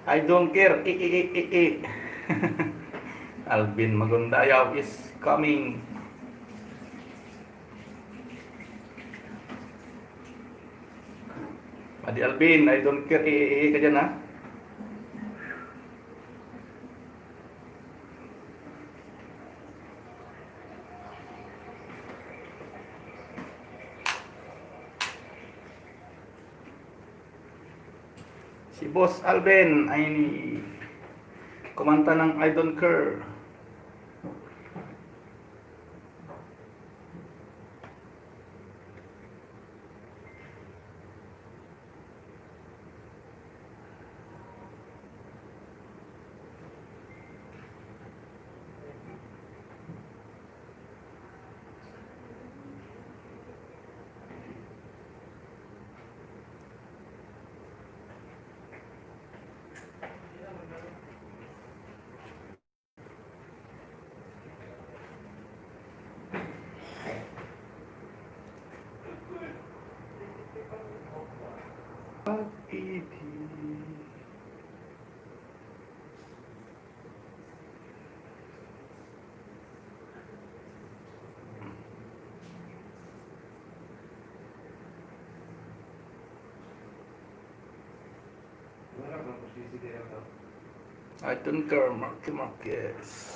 I don't care. Alvin Magundayaw is coming. Adi Alvin, I don't care. Ka dyan, ha? Si Boss Alvin ay kumanta ng I don't care. I don't care, Marquez.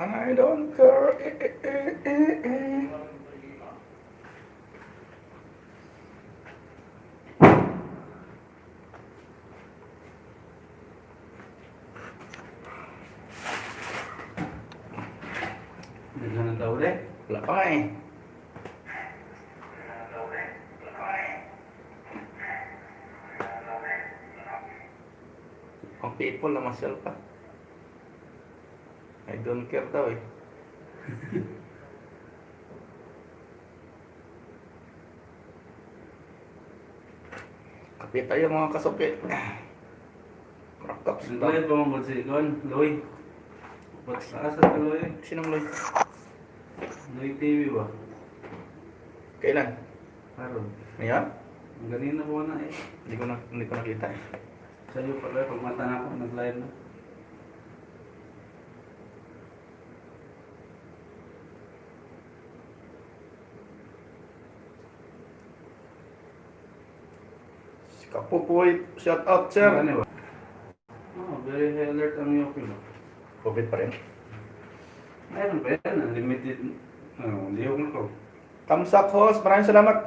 I don't care. Daghan ng tao ulit. Wala pa nga eh. Ang people na masyal pa. I don't care daw eh. Kapit tayo mga kasuki. Makaps Ang daw. Loy pa mong si Kon, Loy. Ba't sa asa ka Loy? Sinong Loy? Loy TV ba? Kailan? Karon. Ngayon? Ang ganina po na eh. Hindi ko nakita eh. Sa'yo pala, pag mata na ako, Kapupoy, shout out sir. Ano ba? Oh, very high alert ang Yopi ba? COVID pa rin. Mayroon pa yan, unlimited. Hindi ko. Thumbs up host, maraming salamat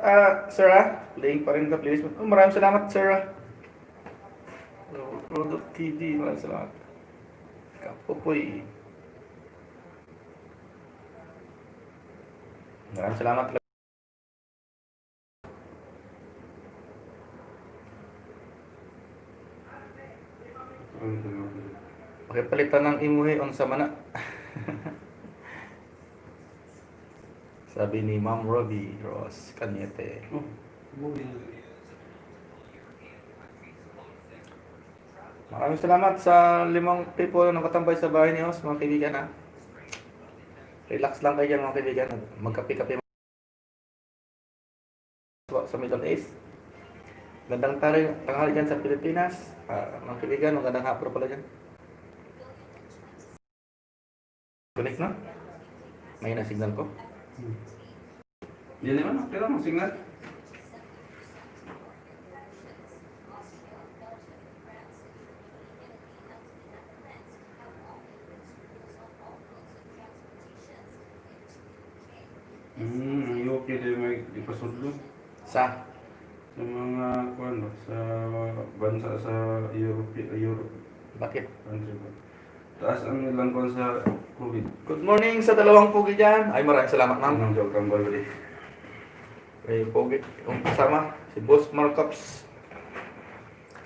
sir Playing pa rin ka please. Maraming salamat sir Road of TV, maraming salamat. Kapupoy. Maraming salamat. Okay, palitan ng imuhi on sa mana. Sabi ni Ma'am Robbie Ross Cañete. Oh, movie. Maraming salamat sa 5 people na nakatambay sa bahay niyo, mga kaibigan Relax lang kayo dyan mga kaibigan. Magkape-kape sa Middle East. Gandang tanghali dyan sa Pilipinas. Mga kaibigan, magandang hapon pala dyan. Connect na? May na signal ko. Hindi naman, okay lang ang signal. Yopi din may ipasudlo Sa? sa mga kuano sa bansa sa Europe Bakit? country ba. Taas ang ilang kuan sa COVID. Good morning sa dalawang pugi dyan. Ay, maraming salamat ma'am. Anong joke ang balo di? May pugi. Yung kasama, si Boss Markups.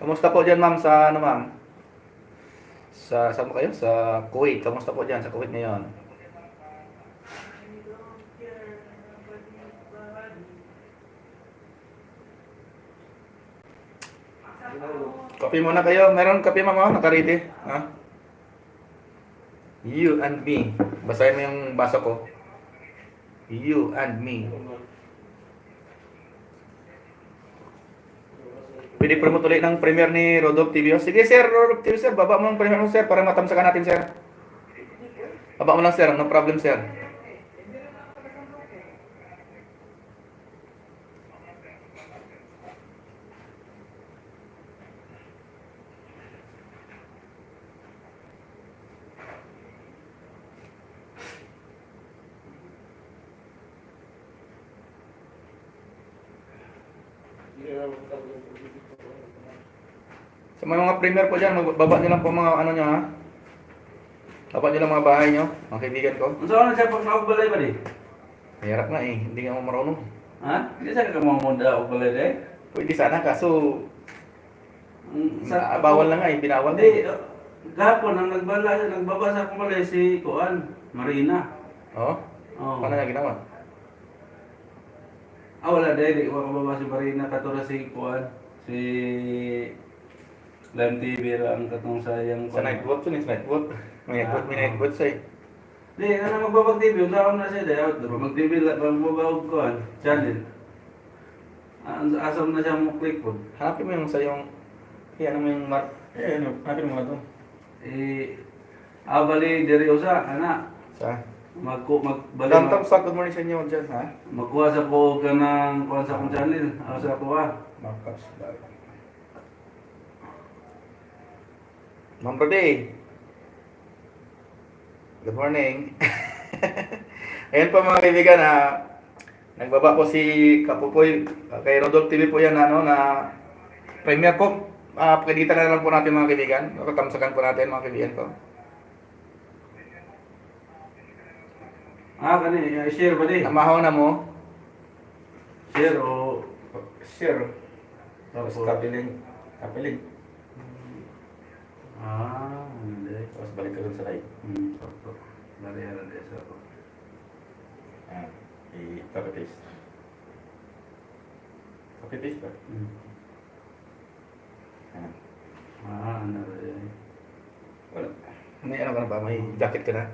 Kamusta po dyan ma'am sa ano ma'am? Saan mo kayo? Sa Kuwait. Kamusta po dyan sa Kuwait ngayon? Kape muna kayo. Meron kape ma'am? Naka-ready? Ha? You and me. Basahin mo yung basa ko. You and me. Pwede promote ulit ng premiere ni Rodolph TV. Sige sir, Rodolph TV sir. Baba mo ng premiere mo sir para matamsakan natin sir. Baba mo lang sir. No problem sir. Sa mga premiere po dyan, magbaba nyo lang po mga ano nyo ha. Baba nyo lang mga bahay nyo, mga kaibigan ko. Ang saan na siya pag naugbalay ba di? Mahirap nga hindi nga mo marunong. Ha? Hindi sa kakamamunda ugbalay di? Pwede sana kaso bawal na nga binawal na Hindi, gapon ang nagbaba sa kumalay si Kuan, Marina. Oh? Oh. Paano niya ginawa? Wala dahil, di ko makababa si Marina, katura si Kuan, si Lime TV lang katong sayang. Sa night boat yun, sa night boat. May night boat siya Di, ano magbabag TV, unta na siya dahil, mag-TV lang, magbabag Kuan, channel. Asam na siya mo click po. Hanapin mo yung sa yung, ano mo yung hanapin mo nga doon. Bali, diri usa, ana. Sa? Magbalik. Downtown sa good morning sa inyo dyan ha. Magkuha sa ko ka ng kuha sa akong channel. Sa kuha. Markups. Ma'am Brody. Good morning. Ayan po mga kaibigan nagbaba po si Kapupoy kay Rodolph TV po yan na premiere po. Pakikita na lang po natin mga kaibigan. Katamsakan po natin mga kaibigan ko. Kani, share ba di? Namahaw na mo. Share o... Share. Tapos kapiling. Kapiling. Hindi. Tapos balik ka dun sa live. Opo. Nariyaran din sa ako. I-copy paste. Copy paste ba? Nariyaran. Wala. May ano ka na ba? May jacket ka na?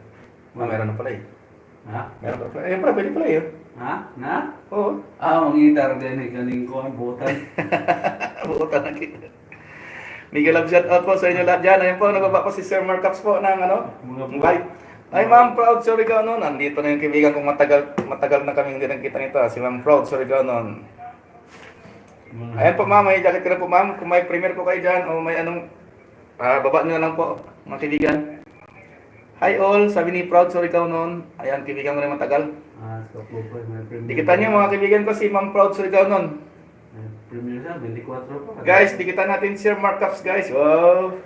Meron na pala eh. Ha? Meron pa pala. Ayun pala, pwede pala yun. Ha? Na? Oo. Ang gitar din ni kaning ko ang butan. Buutan na kita. Miguel Love, shout out po sa inyo lahat dyan. Ayun po, nagbaba po si Sir Markups po ng Mga bye. Ay ma'am, proud Surigao nandito na yung kaibigan kong matagal na kami hindi nagkita nito. Si ma'am proud Surigao Ayan po ma'am, may jacket ka na po ma'am. Kung may premier po kayo dyan o may anong, baba nyo na lang po mga kaibigan. Hi all, sabi ni Proud, sorry ka noon. Ayan, kaibigan ko na matagal. Sa Kapupoy, may premiere. Dikitan nyo mga kaibigan ko si Ma'am Proud, sorry ka noon. May premiere siya, 24 pa. Guys, dikitan natin Sir Markups guys. Wow!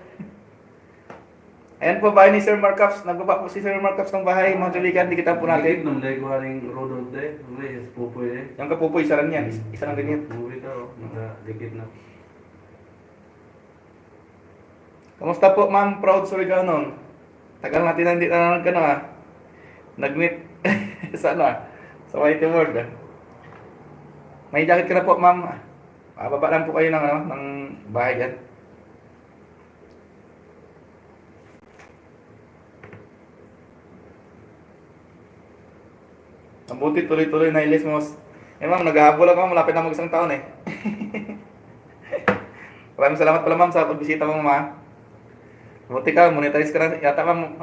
Ayan po bahay ni Sir Markups. Nagbaba po si Sir Markups ng bahay. Mga kaibigan, dikitan po Dikit natin. nung dahil ko haring Rodolph day. May Kapupoy eh. Yung kapupoy, isa lang yan. Isa lang din yan. Movie to, dikit na. Kamusta po Ma'am Proud, sorry ka noon. Tagal natin hindi na ka na. Nag-meet sa ano sa White World. May jacket ka na po ma'am. Baba lang po kayo ng, ng bahay dyan. Mabuti tuloy-tuloy na ilis mo. Eh ma'am, naghahabol ako, malapit na mag-isang taon eh. Maraming salamat pala ma'am sa pagbisita mo ma'am. Mabuti ka, monetize ka na yata ma'am.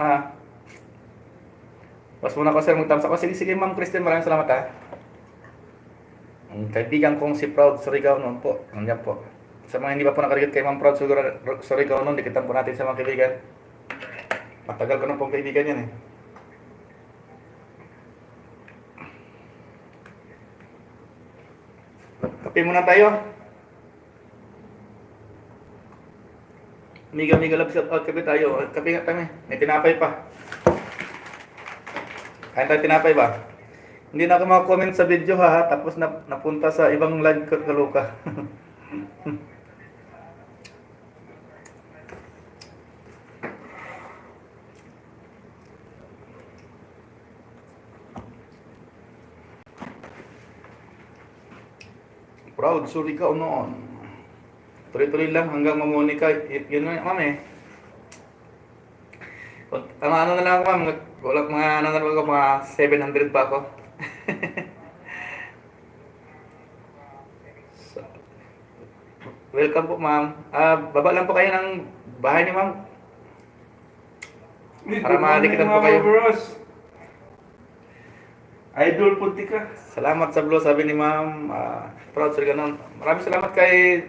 Pas muna ko sir, mag-thumbs up. Sige ma'am Christine, maraming salamat ha. Ang kaibigan kong si Proud Surigao noon po, nandiyan po. Sa mga hindi pa po nakarigit kay Ma'am Proud Surigao noon, dikitan po natin sa mga kaibigan. Matagal ko na pong kaibigan yan eh. Kape muna tayo. Miga love shout out kape tayo. Kape nga kami. May tinapay pa. Kain tayo tinapay ba? Hindi na ako makakomment sa video ha. Tapos napunta sa ibang live kaluka. Proud, sorry ka noon. Tuloy-tuloy lang hanggang mamuni ka. Yun na ma'am eh. Ano na lang ako ma'am. Wala mga ano na lang ako, mga 700 pa ako. So, welcome po ma'am. Baba lang po kayo ng bahay ni ma'am. Para madikitan po kayo. Idol punti ka. Salamat sa blue, sabi ni ma'am. Proud sir ganun. Maraming salamat kay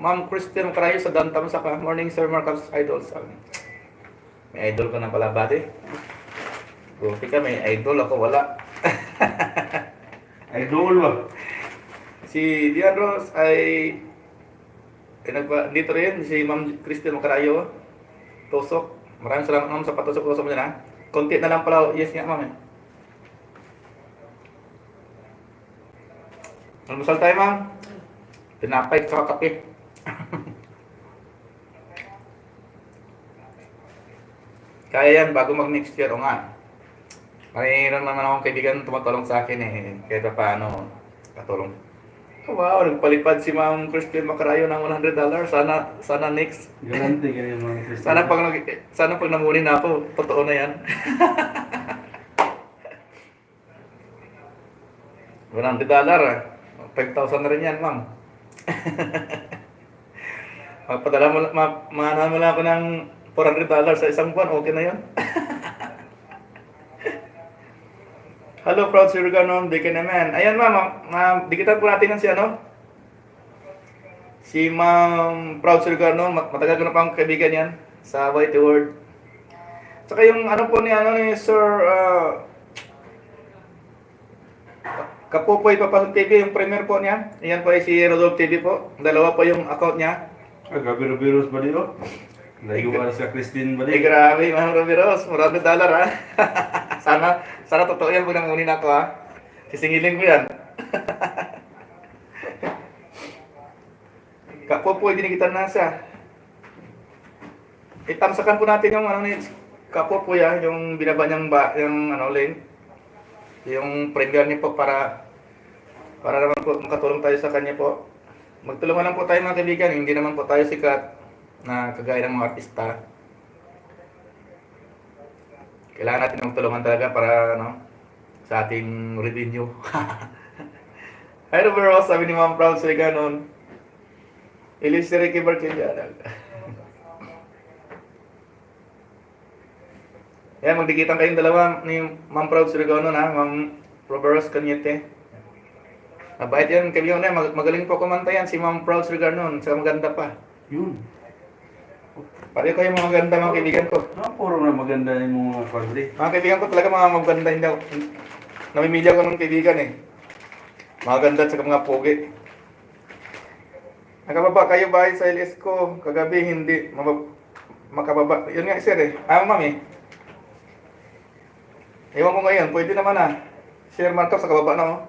Ma'am Christian Carayo sa Dantam sa Morning Sir Markups Idol. Sabi. May idol ka na pala bati. Buti ka, may idol ako wala. Idol ba? Si Dian Rose ay dito rin si Ma'am Christian Carayo. Tusok. Maraming salamat ma'am sa patusok-tusok mo dyan ha. Konti na lang pala. Yes nga ma'am. Almusal tayo ma'am. Tinapay sa kape. Kaya yan bago mag next year o nga. Mayroon naman akong kaibigan tumutulong sa akin eh. Kahit pa paano katulong. Wow, nagpalipad si Ma'am Christine Macarayo ng $100. Sana next. Garanti kayo mga Christian. Sana pag namuni na ako, totoo na yan. $100 ah. 5,000 na rin yan, ma'am. Magpadala mo, manahan mo lang ako ng $400 sa isang buwan, okay na yan. Hello, Proud Sir Ganon, di ka naman. Ayan, ma'am, dikitan po natin yan si ano? Si Ma'am Proud Sir Ganon, matagal ko na pang kaibigan yan sa White World. Saka yung ano po ni Sir Kapupoy Papasok TV, yung premier po niya. Ayan po ay si Rodolph TV po. Dalawa po yung account niya. Gabi-biros ba dito? Naiwan sa Christine ba Eh dito? grabe, Ma'am Romeros, $100 ha. sana totoo yan pag nangunin ako ha. Sisingilin ko yan. Kapupoy, dinikitan na siya. Itamsakan po natin yung ano ni Kapupoy ha, yung binaba niyang yung link. Yung premier niya po para naman po makatulong tayo sa kanya po. Magtulungan lang po tayo mga kaibigan, hindi naman po tayo sikat na kagaya ng mga artista. Kailangan natin magtulungan talaga para sa ating revenue. Hi Roberto, sabi ni Ma'am Proud sa ganon. Ilis si Ricky Barquilla. Yan, magdikitan kayong dalawa ni Ma'am Proud sa ganon ha, Ma'am Roberto Cañete. Mabait yan, kaibigan na, magaling po kumanta yan, si Ma'am Proud Sir Garnon, saka maganda pa. Yun. Pareho kayo mga maganda mga kaibigan ko. Puro na maganda yung mga kwadri. Mga kaibigan ko talaga mga maganda, hindi ako, namimili ako ng kaibigan eh. Mga ganda at saka mga pogi. Nakababa kayo ba sa LS ko? Kagabi hindi makababa. Yun nga sir eh. Mami. Ewan ko ngayon, pwede naman ah. Share markup sa kababa na oh.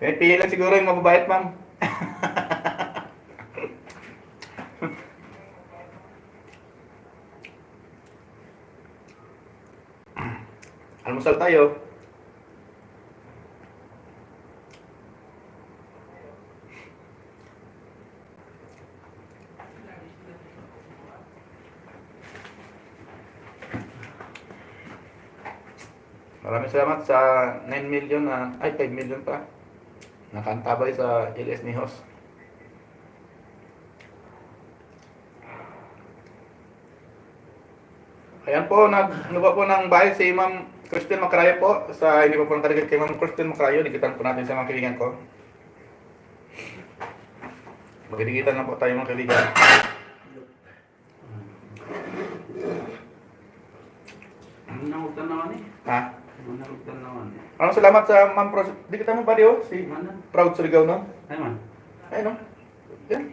Pinipili lang siguro yung mababait ma'am. Almusal tayo. Maraming salamat sa 9 million na, ay 5 million pa. Nakantabay sa LS ni Hos. Ayan po, nagluba po ng bahay si Ma'am Christine Macrayo po. Sa hindi po po nakarinig kay Ma'am Christine Macrayo, dikitan po natin sa mga kaibigan ko. Magdidikitan na po tayo mga kaibigan. Nakutan naman eh. Ha? Nakutan naman eh. Maraming salamat sa Ma'am Proud. Dikitan mo pa diyo, si Mana? Proud Surigao no? Ay man. Ay no? Yan.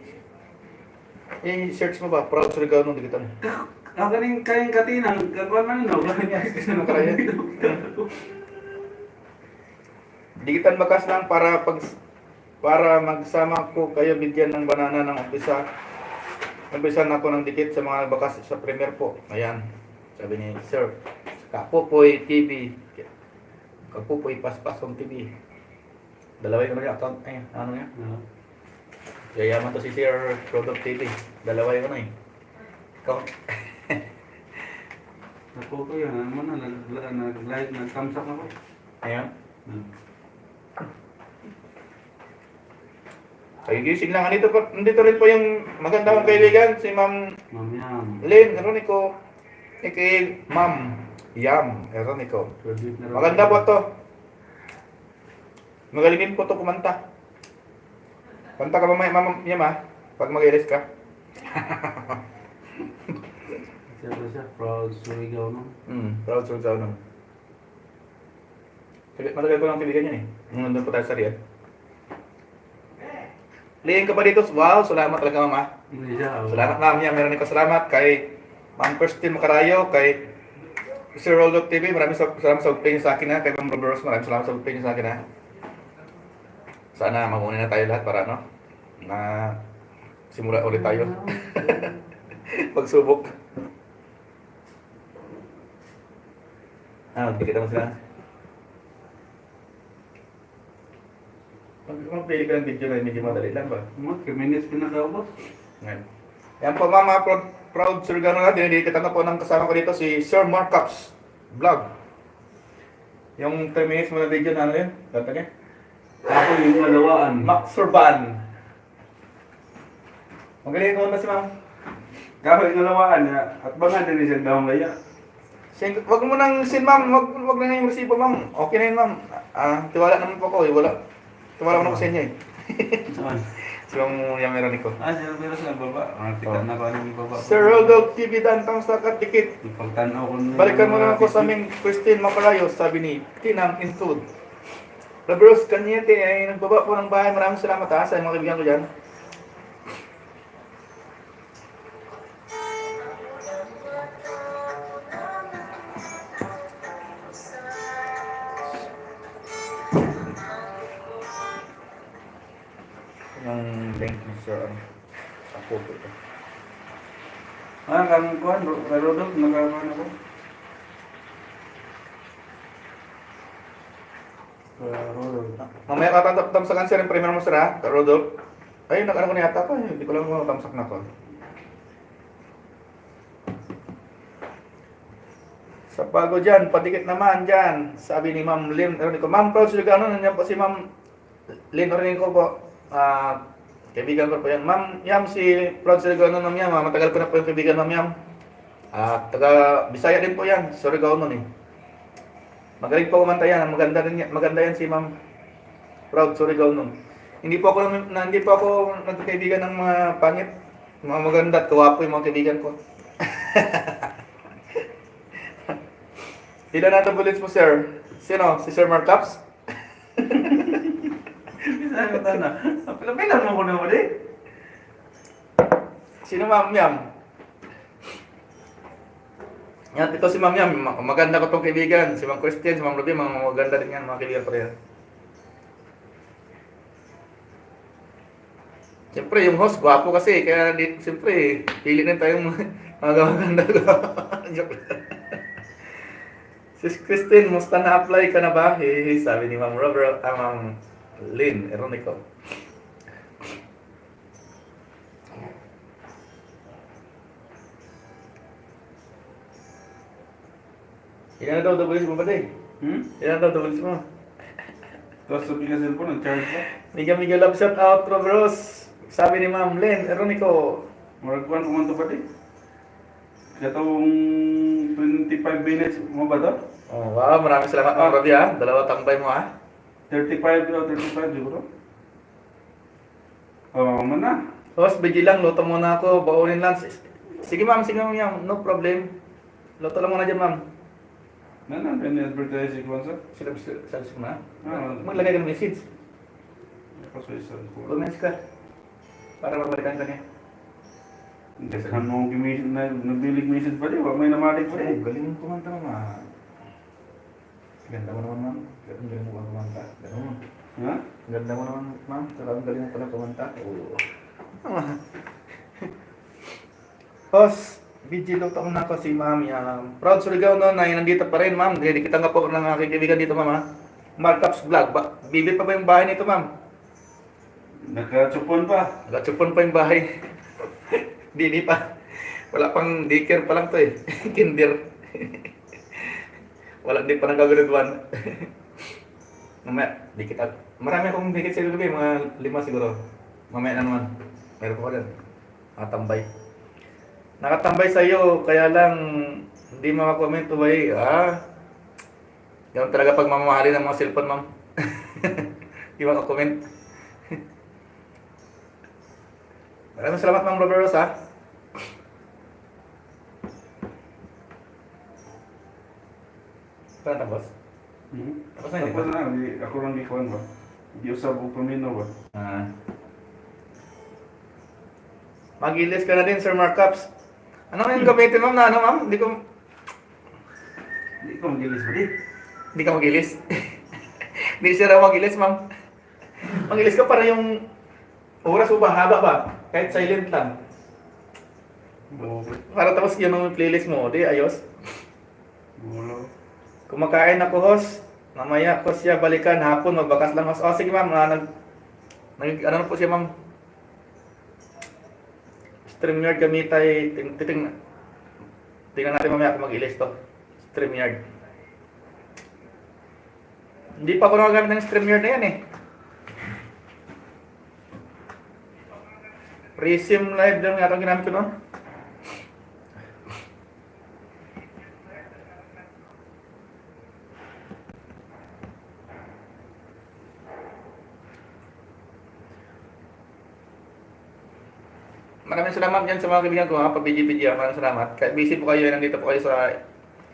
I-search mo ba, Proud Surigao no, dikitan mo. Kaning kayong katinang, kagwan man no, kanya Macrayo. Dikitan bakas lang para magsama ko kayo bigyan ng banana ng umpisa. Umpisan ako ng dikit sa mga bakas sa premier po. Ayan. Sabi ni Sir. Kapupoy TV. Kapupoy Paspasom TV. Dalawa yung account. Ay, ano yan? Yayaman to si Sir Product TV. Dalawa yung ano eh. Account. Ako ko yan, ano na, nag-live, nag-thumbs up ako. Ayan. Kagigising lang. Nandito rin po yung maganda kong kaibigan, si Ma'am Mamiyam. Lynn Eronico. Kay Ma'am Yam Eronico. Maganda po to. Magalingin po to kumanta. Kanta ka ba Ma'am Yam ha? Pag mag-iris ka. Siya, proud Surigao no? Proud Surigao no. Matagal ko lang kaibigan yan eh. Nung nandun po tayo sa Riyadh. Lihin ka pa dito. Wow, salamat talaga mama. Hindi siya. Salamat ma'am niya. Meron ko salamat kay Ma'am Christine Macarayo, kay Sir Roldo TV. Maraming salamat sa pagpingin sa akin ha. Kay Ma'am Roberos, maraming salamat sa pagpingin sa akin ha. Sana mamunin na tayo lahat para no, na simula ulit tayo. Pagsubok. Kita mo sila. Mag-play ka ng video na medyo madali lang ba? Mga 3 minutes pinakaubos. Ngayon. Yan po mama, proud Sir Gano na. Dinidikita na po ng kasama ko dito si Sir Markups Vlog. Yung 3 minutes mo na video na ano yun? Kanta niya? Ako yung malawaan. Max Surban. Magaling ko na si ma'am. Ako yung malawaan. At ba nga din isang daong laya? Wag mo nang sin ma'am, wag na yung resibo ma'am. Okay na yun ma'am. Tiwala naman po ako eh, wala. Tiwala ko na ko sa inyo eh. Saan? So yung meron ko. Sir, pero sa baba. Kita na ba yung baba? Sir Roldo TV Dantang sa Katikit. Ipagtanaw ko na. Balikan mo naman ko sa aming Christine Macarayo, sabi ni Tinang Intud. Labros Kanyete ay nagbaba po ng bahay. Maraming salamat ha sa mga kaibigan ko dyan. Yung link ni Sir ako po ito. Kang kuhan, Rodolfo, nagkakuhan ako. Rodolfo. Mamaya katamsakan sir yung premier mo sir ha, Rodolfo. Ay, nag-ano ko na yata ko, hindi ko lang matamsak na ko. Sa bago dyan, padikit naman dyan, sabi ni Ma'am Lynn Eronico. Ma'am Proud Surigao, nandiyan po si Ma'am Lynn Eronico po. Kaibigan ko po yan. Ma'am Yam, si Proud Surigao Ma'am Yam. Matagal ko na po yung kaibigan Ma'am Yam. Taga Bisaya din po yan, Surigao nun eh. Magaling po kumanta yan. Maganda yan si Ma'am Proud Surigao nun. Hindi po ako nagkaibigan ng mga pangit. Mga maganda at kawapo yung mga kaibigan ko. Ilan na ito bullets mo, sir? Sino? Si Sir Marcaps? Bisa ko na. Pila mo ko na mo di. Sino Ma'am Yam? Yan, ito si Ma'am Yam. Maganda ko tong kaibigan. Si Ma'am Christian, si Ma'am Ruby, mga maganda din yan, mga kaibigan ko rin. Siyempre, yung host, gwapo kasi. Kaya, siyempre, pili na tayong mga maganda ko. Joke lang. Sis Christine, musta na-apply ka na ba? Sabi ni Ma'am Robert, Ma'am Lynn Eronico. Ilan na daw double mo ba, Day? Ilan na daw double mo? Tapos sabi ka cellphone, nag-charge pa. Miguel love shout out, Robros. Sabi ni Ma'am Lynn Eronico. Murag kuhan kumanto pa di. Katong 25 minutes mo ba to? Oh, wow, maraming salamat Ma'am Robbie ha. Dalawa tambay mo ha. 35 o 35 siguro. Oh, man na. Host, bigyan lang, luto muna ako, baunin lang. Sige Ma'am, Yam, no problem. Luto lang muna dyan Ma'am. Nan, advertise ko sa. Sila mo na. Ah, Maglagay ka ng message. Kaso isa ko. Comments ka. Para mabalikan ka niya. Hindi sa mo gimission na nabilig message pa di, wa may namatik pa Oh, di. galing mo kumanta Ma'am. Ganda mo naman Ma'am. Galing mo kumanta. Ganun. Ha? Ganda mo naman Ma'am. Talagang galing mo pala kumanta. Oo. Host, BG luto ko na ako si Ma'am. Proud Surigao no, na nandito pa rin Ma'am. Hindi kita nga po ng aking kaibigan dito Ma'am ha. Markups Vlog. Bibi pa ba yung bahay nito Ma'am? Nakatsupon pa. Nakatsupon pa yung bahay. Di pa. Wala pang daycare pa lang to eh. Kinder. Wala, di pa nang grade 1. Mamaya, di kita. Marami akong dikit sa lubi, mga 5 siguro. Mamaya na naman. Meron ko din. Nakatambay. Nakatambay sa'yo, kaya lang hindi makakomment ba eh. Ganun talaga pag mamahalin ng mga cellphone, Ma'am. Hindi makakomment. Maraming salamat, Ma'am Robertos, ha. Saan tapos? Tapos na, di ba? Tapos na, ako lang gikuan ba? Di usab og pamino ba? Mag-ilis ka na din, Sir Markups. Ano yung gamitin, Ma'am, na ano, Ma'am? Hindi Di ko magilis ba di? Hindi ka mag-ilis. Hindi siya raw mag-ilis, Ma'am. Mag-ilis ka para yung oras mo ba, haba ba? Kahit silent lang. Bulo. Para tapos yun ang playlist mo, di ayos. Bulo. Kumakain ako, host. Mamaya ko siya balikan hapon, magbakas lang, host. Sige, Ma'am. Ano na po siya, Ma'am? StreamYard gamitay. Tingnan natin mamaya kung mag-ilis to. StreamYard. Hindi pa ako nakagamit ng StreamYard na yan eh. Resim live lang nga itong ginamit ko noon. Maraming salamat dyan sa mga kaibigan ko, pa-BG-BG. Maraming salamat. Kahit busy po kayo, nandito po kayo sa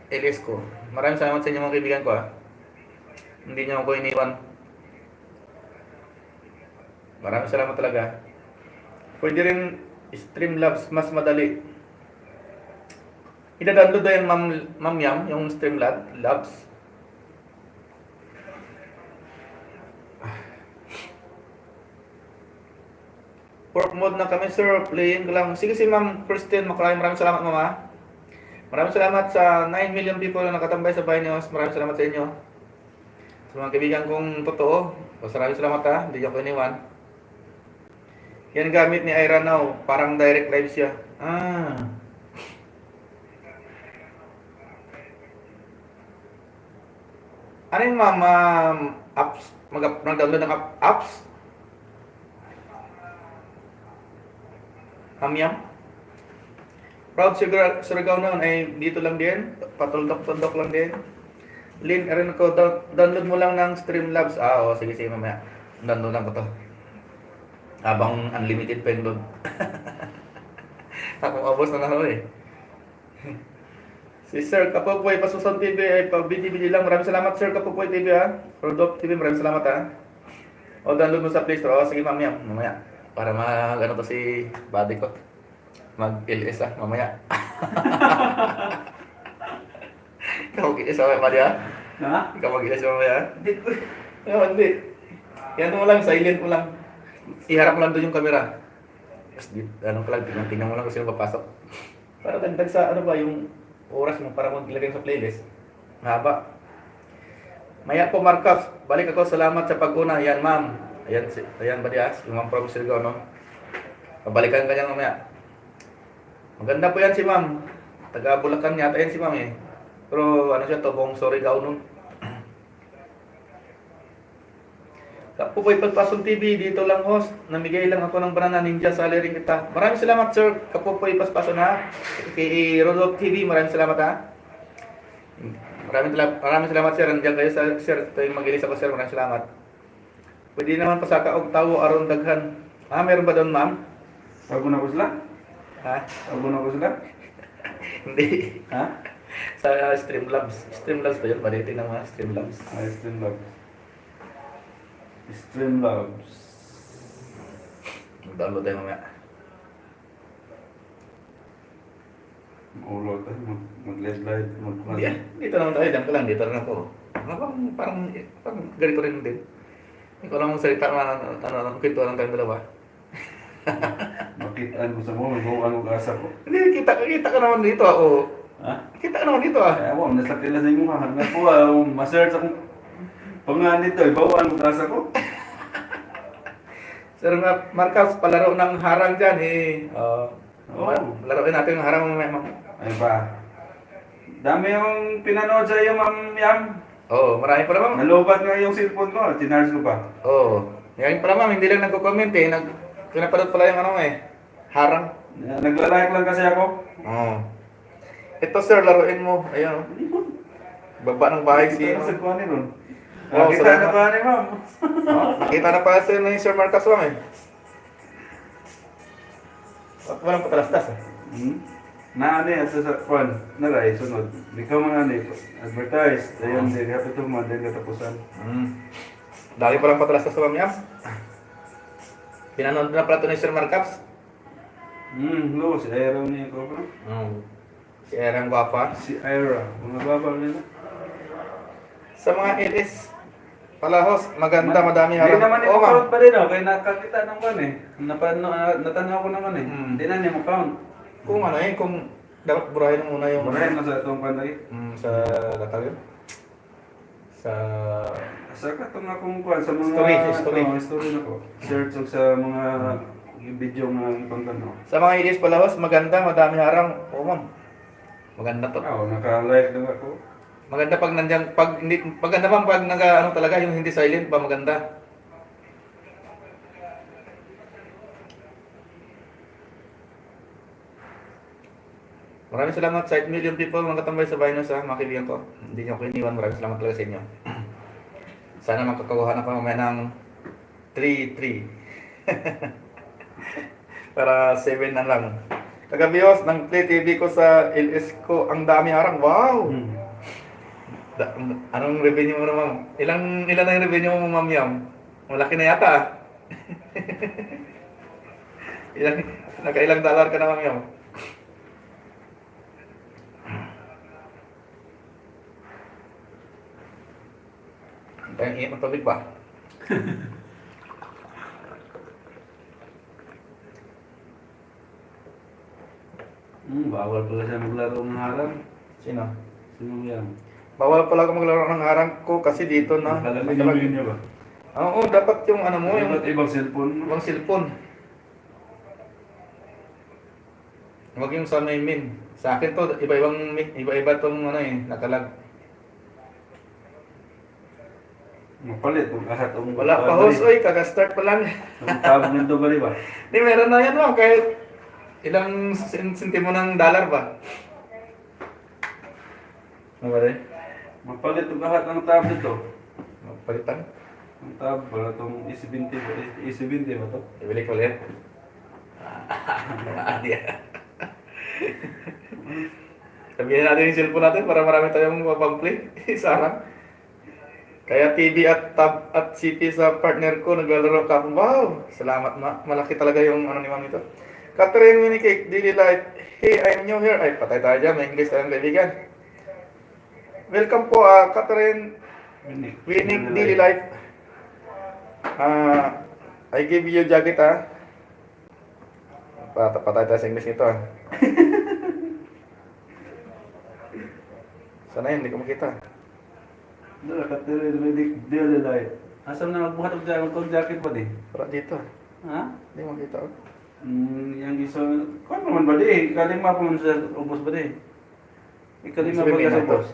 LS ko. Maraming salamat sa inyo mga kaibigan ko ha. Hindi niyo ako iniwan. Maraming salamat talaga. Pwede rin Streamlabs, mas madali. Ida-download na yan, Ma'am Yam, yung Streamlabs. Work mode na kami, sir. Playing ko lang. Sige si Ma'am Christine, maraming salamat, Mama. Maraming salamat sa 9 million people na nakatambay sa bahay niyo. Maraming salamat sa inyo. Sa mga kaibigan kong totoo, maraming salamat ha. Hindi niyo ko iniwan. Yan gamit ni Ira now. Parang direct live siya. Ano yung apps? Mag-download ng apps? Yam? Proud Surigao noon ay dito lang din. Patundok-tundok lang din. Lin, erin ko, download mo lang ng Streamlabs. Oo, sige, sige, mamaya. Download lang ko to. Habang unlimited pa yung load. Ako, abos na ako eh. Si Sir Kapopoy, Pasuson TV ay pa-BTBD lang. Maraming salamat Sir Kapopoy TV ha. Rodok TV, maraming salamat ha. O download mo sa Play Store. O sige mamaya, mamaya. Para ano to si body ko. Mag-LS mamaya. Ikaw mag-LS mamaya, body ha? Ha? Ikaw mag-LS mamaya ha? Hindi ko. Hindi. Yan mo lang, silent mo lang. Iharap mo lang doon yung camera. Tapos, ano ka lang, tingnan mo lang kung sino papasok. Para dagdag sa ano ba, yung oras mo para maglagay sa playlist. Mahaba. Maya po Marcos, balik ako, salamat sa pag-una. Yan ma'am. Ayan ba dias? Yung ma'am from Surigao, no? Pabalikan ka niya mamaya. Maganda po yan si ma'am. Taga Bulacan yata yan si ma'am eh. Pero ano siya, Tobong Surigao nun. Kapupoy Pagpasong TV, dito lang host. Namigay lang ako ng banana ninja sa ring kita. Maraming salamat sir, Kapupoy Paspason ha. Kay Rodolph TV, maraming salamat ha. Maraming salamat sir, nandiyan kayo sa sir. Ito yung mag-ilis ako sir, maraming salamat. Pwede naman pasaka og tawo aron daghan. Ah, meron ba doon ma'am? Tago na ko sila? Ha? Tago na ko sila? Hindi. Ha? Sa Streamlabs. Streamlabs ba yun? Balitin ng mga Streamlabs. Ah, Streamlabs. Streamlabs. Mag-download tayo mamaya. Maulog tayo, mag-live, Hindi ah. Dito naman tayo, dyan ka lang. Dito rin ako. Parang ganito rin din. Ikaw lang mong salita na kwento lang tayong dalawa. Makitaan ko sa mo, mag-uwan ko asa ko. Hindi, kita ka naman dito ako. Ha? Kita ka naman dito ah. Kaya ako, nasakila sa inyo ha. Nga po, ma-search akong pangalan nito, ibawan ko asa ko. Sir nga, Marcos, palaro ng harang dyan eh. Laruin natin yung harang mamaya. Ay ba? Dami yung pinanood sa iyo, Ma'am Yam. Oo, marami pa naman. Nalubat nga yung cellphone ko, tinarge ko pa. Oo. Ngayon pa naman, hindi lang nagko-comment eh. Pinapanood pala yung ano eh. Harang. Nagla-like lang kasi ako. Oo. Ito sir, laruin mo. Ayun. Hindi ko. Baba ng bahay si... Kita sa kuha ni Ron. Wow, Nakita salamat. na ba ni Ma'am? Nakita na pa ito yung Sir Marcos Wang eh. At walang patalastas eh. Na ano yan sa kuha. Naray, sunod. Ikaw mga ano advertise. Ayun, din. Happy to month, din katapusan. Dali pa lang patalastas sa mamiyam. Pinanood na pala ito ni Sir Marcos. Lo, si Ira niya ko. Si Erang Guapa. Si Ira. Mga baba nila. Sa mga LS, palahos, maganda, madami Hindi harap. naman Oo, ma'am. i-count pa rin kaya nakakita ng kan eh. Natanaw ko naman eh. Hindi na niya count. Kung ano eh, kung dapat burahin mo muna yung... Marahin na sa itong kan lagi. Sa latar yun. Sa... Sa katong akong kuhan, sa mga... Story. Story na ko. Search ko sa mga video nga ibang tanong. Sa mga LS palahos, maganda, madami harang. Oo, ma'am. Maganda to. Oo, naka-like lang ako. Maganda pag nandiyan, maganda pang pag ano talaga, yung hindi silent pa maganda. Maraming salamat sa 8 million people mga katambay sa bahay nyo sa mga kaibigan ko. Hindi nyo ako iniwan, maraming salamat talaga sa inyo. Sana makakakuha na pa mamaya ng 3-3. Para 7 na lang. Kagabios ng Play TV ko sa LS ko, ang dami harang. Wow! Anong revenue mo naman? Ilan na yung revenue mo, Ma'am Yam? Malaki na yata ah. Nakailang dollar ka na, Ma'am Yam? Ang init ng tubig ba? Bawal pala siya maglaro ng harang. Sino? Sino yan? Bawal pala ako maglaro ng harang ko kasi dito na. Nakalamin niya ba? Oo, dapat yung ano mo, yung Iba't ibang cellphone. ibang cellphone. Huwag yung sa may min. Sa akin to, iba-iba tong ano eh, nakalag. Mapalit kung lahat ang... Wala pa host, oy, kaka-start pa lang. Ang tawag nito ba ba? Di, meron na yan ma'am, kahit ilang sentimo ng dollar ba? Ano ba rin? Mapalit ito lahat ng tab dito. Palitan. Ang tab, wala itong EC20 ba? EC20 ba ito? Ibili ko ulit. Adi. Sabihin natin yung cellphone natin para marami tayong mapang-play. Sarang. Kaya TV at tab at CP sa partner ko naglalaro ka. Wow! Salamat malaki talaga yung ano ni Ma'am ito. Catherine Winicake, Daily Life. Hey, I'm new here. Ay, patay tayo dyan. May English tayong kaibigan. Welcome po, Catherine Winicake, Daily Life. I give you jacket, Patay tayo sa English nito, Sana yun, hindi ko makita. Doon, Catherine Winicake, Daily Life. Asam na magbuhat ang jacket pa di? Para dito. Ha? Hindi mo makita, Yang isa, kung naman ba di? Ikalima pa man sa ubos ba di? Ikalima pa Sabihin ka sa na ito. ubos.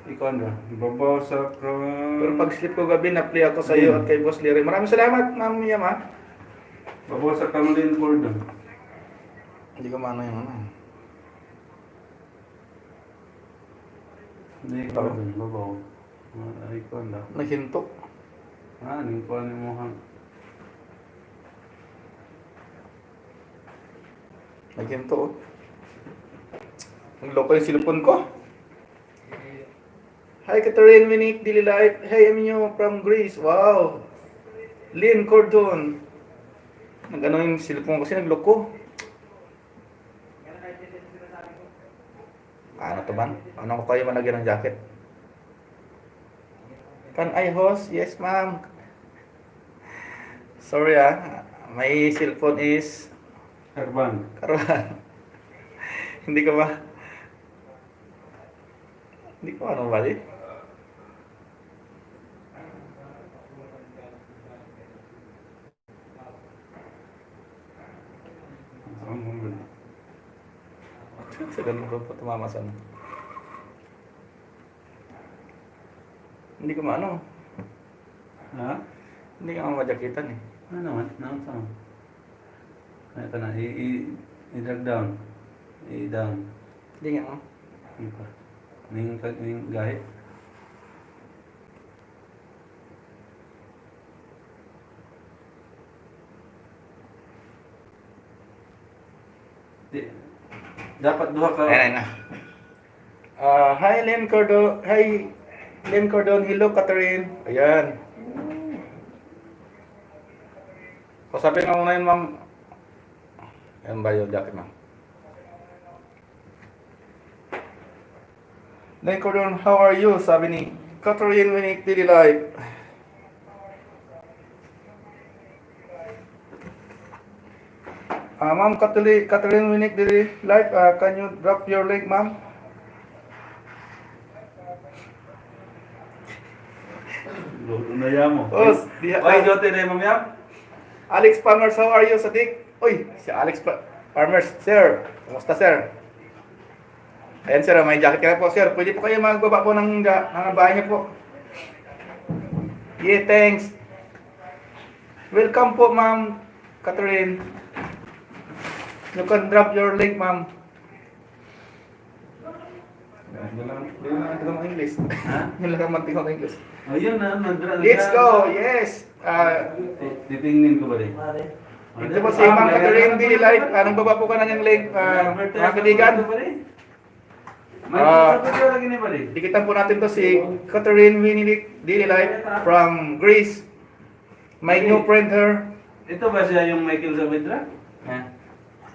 Ikaw na, babaw sa Pero pag sleep ko gabi, na-play ako sa iyo at kay Boss Leary. Maraming salamat, Ma'am Mia, babaw sa Caroline Gordon. Hindi ko maano yung ano. Hindi ikaw dun, babaw. Ikaw na. Naghinto. Hindi ko ano mo hang. Naghinto, Ang loko yung silupon ko. Hi, Catherine Winicake, Daily Life. Hey, I'm you from Greece. Wow. Lynn Cordon. Nag-ano yung silupon ko kasi nagloko. Ano to man? Ano ko kayo malagyan ng jacket? Can I host? Yes, ma'am. Sorry, my cellphone is Herban. karuan. Hindi ko ba? Hindi ko ano bali. Sa ganun ko po tumamasan. Hindi ko maano. Ha? Hindi ka mamadyakitan eh. Ano naman? Ano sa? Ito na, i-drag down. I-down. Hindi nga oh. Ano pa? Ning gahe. Di. Dapat duha ka. Ayan na. Hi Len Cordon. Hi Len Cordon. Hello Catherine. Ayan. Pasapin nga muna yun, ma'am. Ayan ba yung jacket, ma'am? Len Cordon, how are you? Sabi ni Catherine Winicake, Daily Life. Ma'am Catherine Winicake, Daily Life, can you drop your link, ma'am? Unaya mo. Oh, diha Oy, ka. jote na yung mamaya. Alex Palmers, how are you, Sadik? Uy, si Alex Palmers, sir. Kumusta, sir? Ayan, sir, may jacket ka na po, sir. Pwede po kayo magbaba po ng bahay niyo po. Yeah, thanks. Welcome po, ma'am Catherine. You can drop your link, ma'am. Hindi na natin English. Ha? Hindi lang naman tingnan ng English. Ayun na, Let's go, yes. Titingnin ko ba rin? Ito po si Ma'am Catherine Daily Life. Nang baba po ka na yung link, mga kaibigan. May video lagi ni ba rin? Dikitan po natin to si Catherine Winicake, Daily Life from Greece. My new friend her. Ito ba siya yung Michael Saavedra? Ha?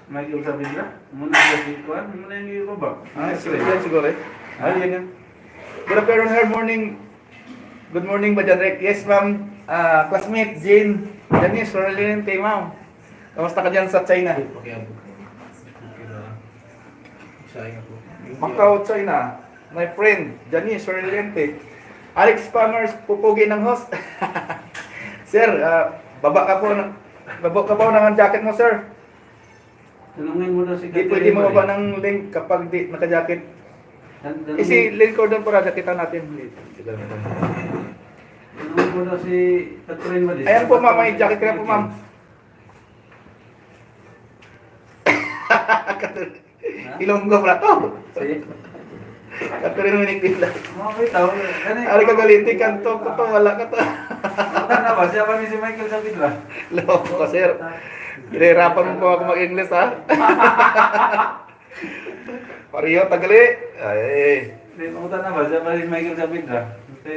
Michael Saavedra? Muna ba si Kuan? Muna yung ibaba. Siguro eh. Yan yan. Good afternoon, her morning. Good morning ba dyan, Rick? Yes, ma'am. Classmate, Jane. Janice, Sorrelente, ma'am. Kamusta ka dyan sa China? Macau, China. My friend, Janice, Sorrelente. Alex Palmers, pupugi ng host. Sir, baba ka po ng jacket mo, sir. Tanungin mo daw si Di pwede mababa ng link kapag di naka-jacket. Si Len Cordon para jaketan natin. Tanungin mo daw si Catherine ba rin? Ayan po, ma'am. May jacket ka na po, ma'am. Ilonggo pala to. Catherine Minikila. Okay, tao. Gani. Ari ka galiti kanto ko to, wala ka to. Wala na ba? Siya pa ni si Michael sa bidra. Loko ko, sir. Hinahirapan mo po ako mag-English, ha? Pariyo, tagali. Ay. Hindi, pumunta na ba? Siya pa ni Michael sa bidra. Kasi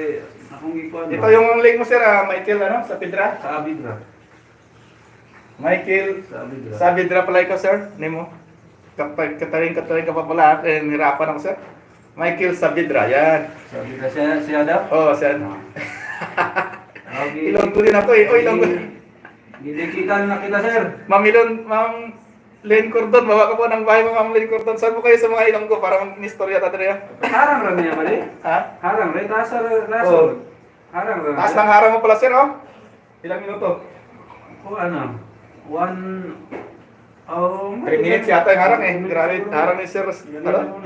akong ikuan. Ito yung link mo, sir, Michael, ano, sa Pedra? Sa bidra. Michael, Sa bidra. sa Pedra pala ikaw, sir. Nemo. Kataring ka pa pala, nahirapan ako, sir. Michael Sabidra, yan. Sa bidra. Siya daw? Oo, sir. Okay. Ilonggo din ako, eh. O, Ilonggo. Hindi kita na kita, sir. Ma'am Len Cordon, bawa ka po ng bahay mo, Ma'am Len Cordon. Saan mo kayo sa mga Ilonggo? Parang mistorya tatri, Harang rin niya ba di? ha? Harang rin. Taas sa Oo. raso. Harang rin. Taas ng harang mo pala, sir, oh. Ilang minuto? O ano? 1... Oh, 3 minutes yata yung harang, eh. Grabe, harang ni sir. Ano?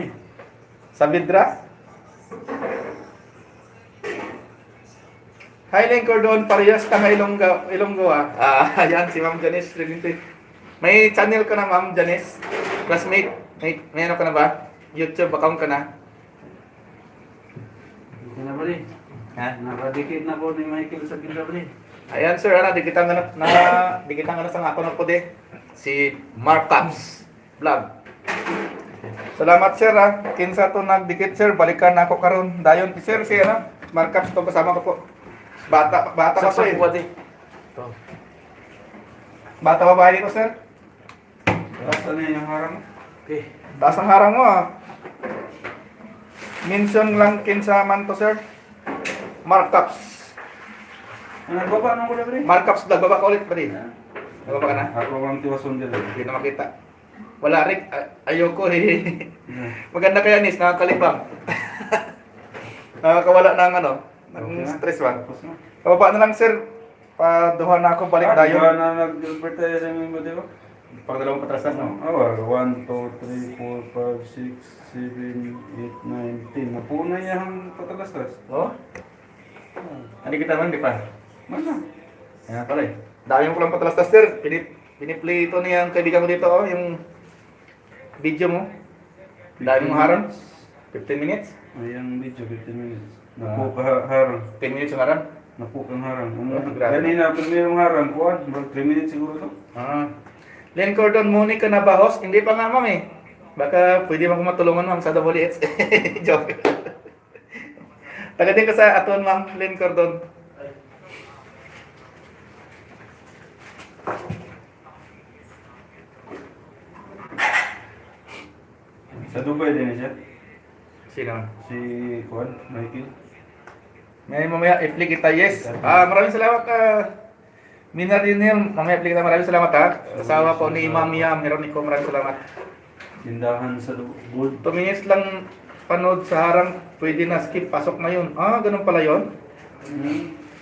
Sabidra? Hi, Len Cordon. Parehas ka na Ilonggo, ah. Yan, si Ma'am Janice Trinity. May channel ka na, Ma'am Janice. Classmate. May ano ka na ba? YouTube account ka na? Hindi na ba di? Ha? Nakadikit na po ni Michael sa bidra ba di? Ayan, sir. Dikitan ka na sa ako na po, de. Si Mark Caps Vlog. Salamat, sir, ha. Kinsa to nagdikit, sir. Balikan na ako karon. Dayon, sir, si ano? Mark Caps to, kasama ko po. Bata ka po, eh. Bata ba ba dito, sir? Taas na yung harang. Okay. Taas ang harang mo, ah. Mention lang kinsa man to, sir. Mark Caps. Nagbaba nung ko na ba di? Mark Caps Vlog. Baba ka ulit, pwede. Nababa ka na? Ako ang tiwason dyan. Hindi na makita. Wala, Rick. Ayoko, eh. Maganda kaya, Nis. Nakakalibang. Nakakawala ng ano. Ng stress ba? Tapos na. Pababa na lang, sir. Paduha na ako, balik dayon. Diba na nag-advertise sa mga ba di ba? Pang dalawang patrasas, no? Awa, 1, 2, 3, 4, 5, 6, 7, 8, 9, 10. Napuna yung patalastas. Oo? Hindi kita man, di pa? Mana? Ayan pala, eh. Dami mo palang patalastas, sir. Piniplay ito niyang kaibigan ko dito, oh. Yung video mo. Dami mong harang. 15 minutes? Ayan video, 15 minutes. Napo ka harang. 10 minutes yung harang. Napo kang harang. Grabe. Ganina, primerong harang. Kuhan, 3 minutes siguro to. Len Cordon, muni ka na ba, host? Hindi pa nga, ma'am, eh. Baka pwede mo akong matulungan, ma'am, sa WH. Joke. Taga din ka sa aton, ma'am, Len Cordon. Sa Dubai din siya. Sino? Si Kuhan, Michael. May mamaya i-flick kita, yes. Maraming salamat, Minardinil. Mamaya i-flick kita, maraming salamat, ha. Asawa po ni Ma'am Yam, Heronico, maraming salamat. Tindahan sa Dubai. 2 minutes lang panood sa harang, pwede na skip, pasok na yun. Ganun pala yun.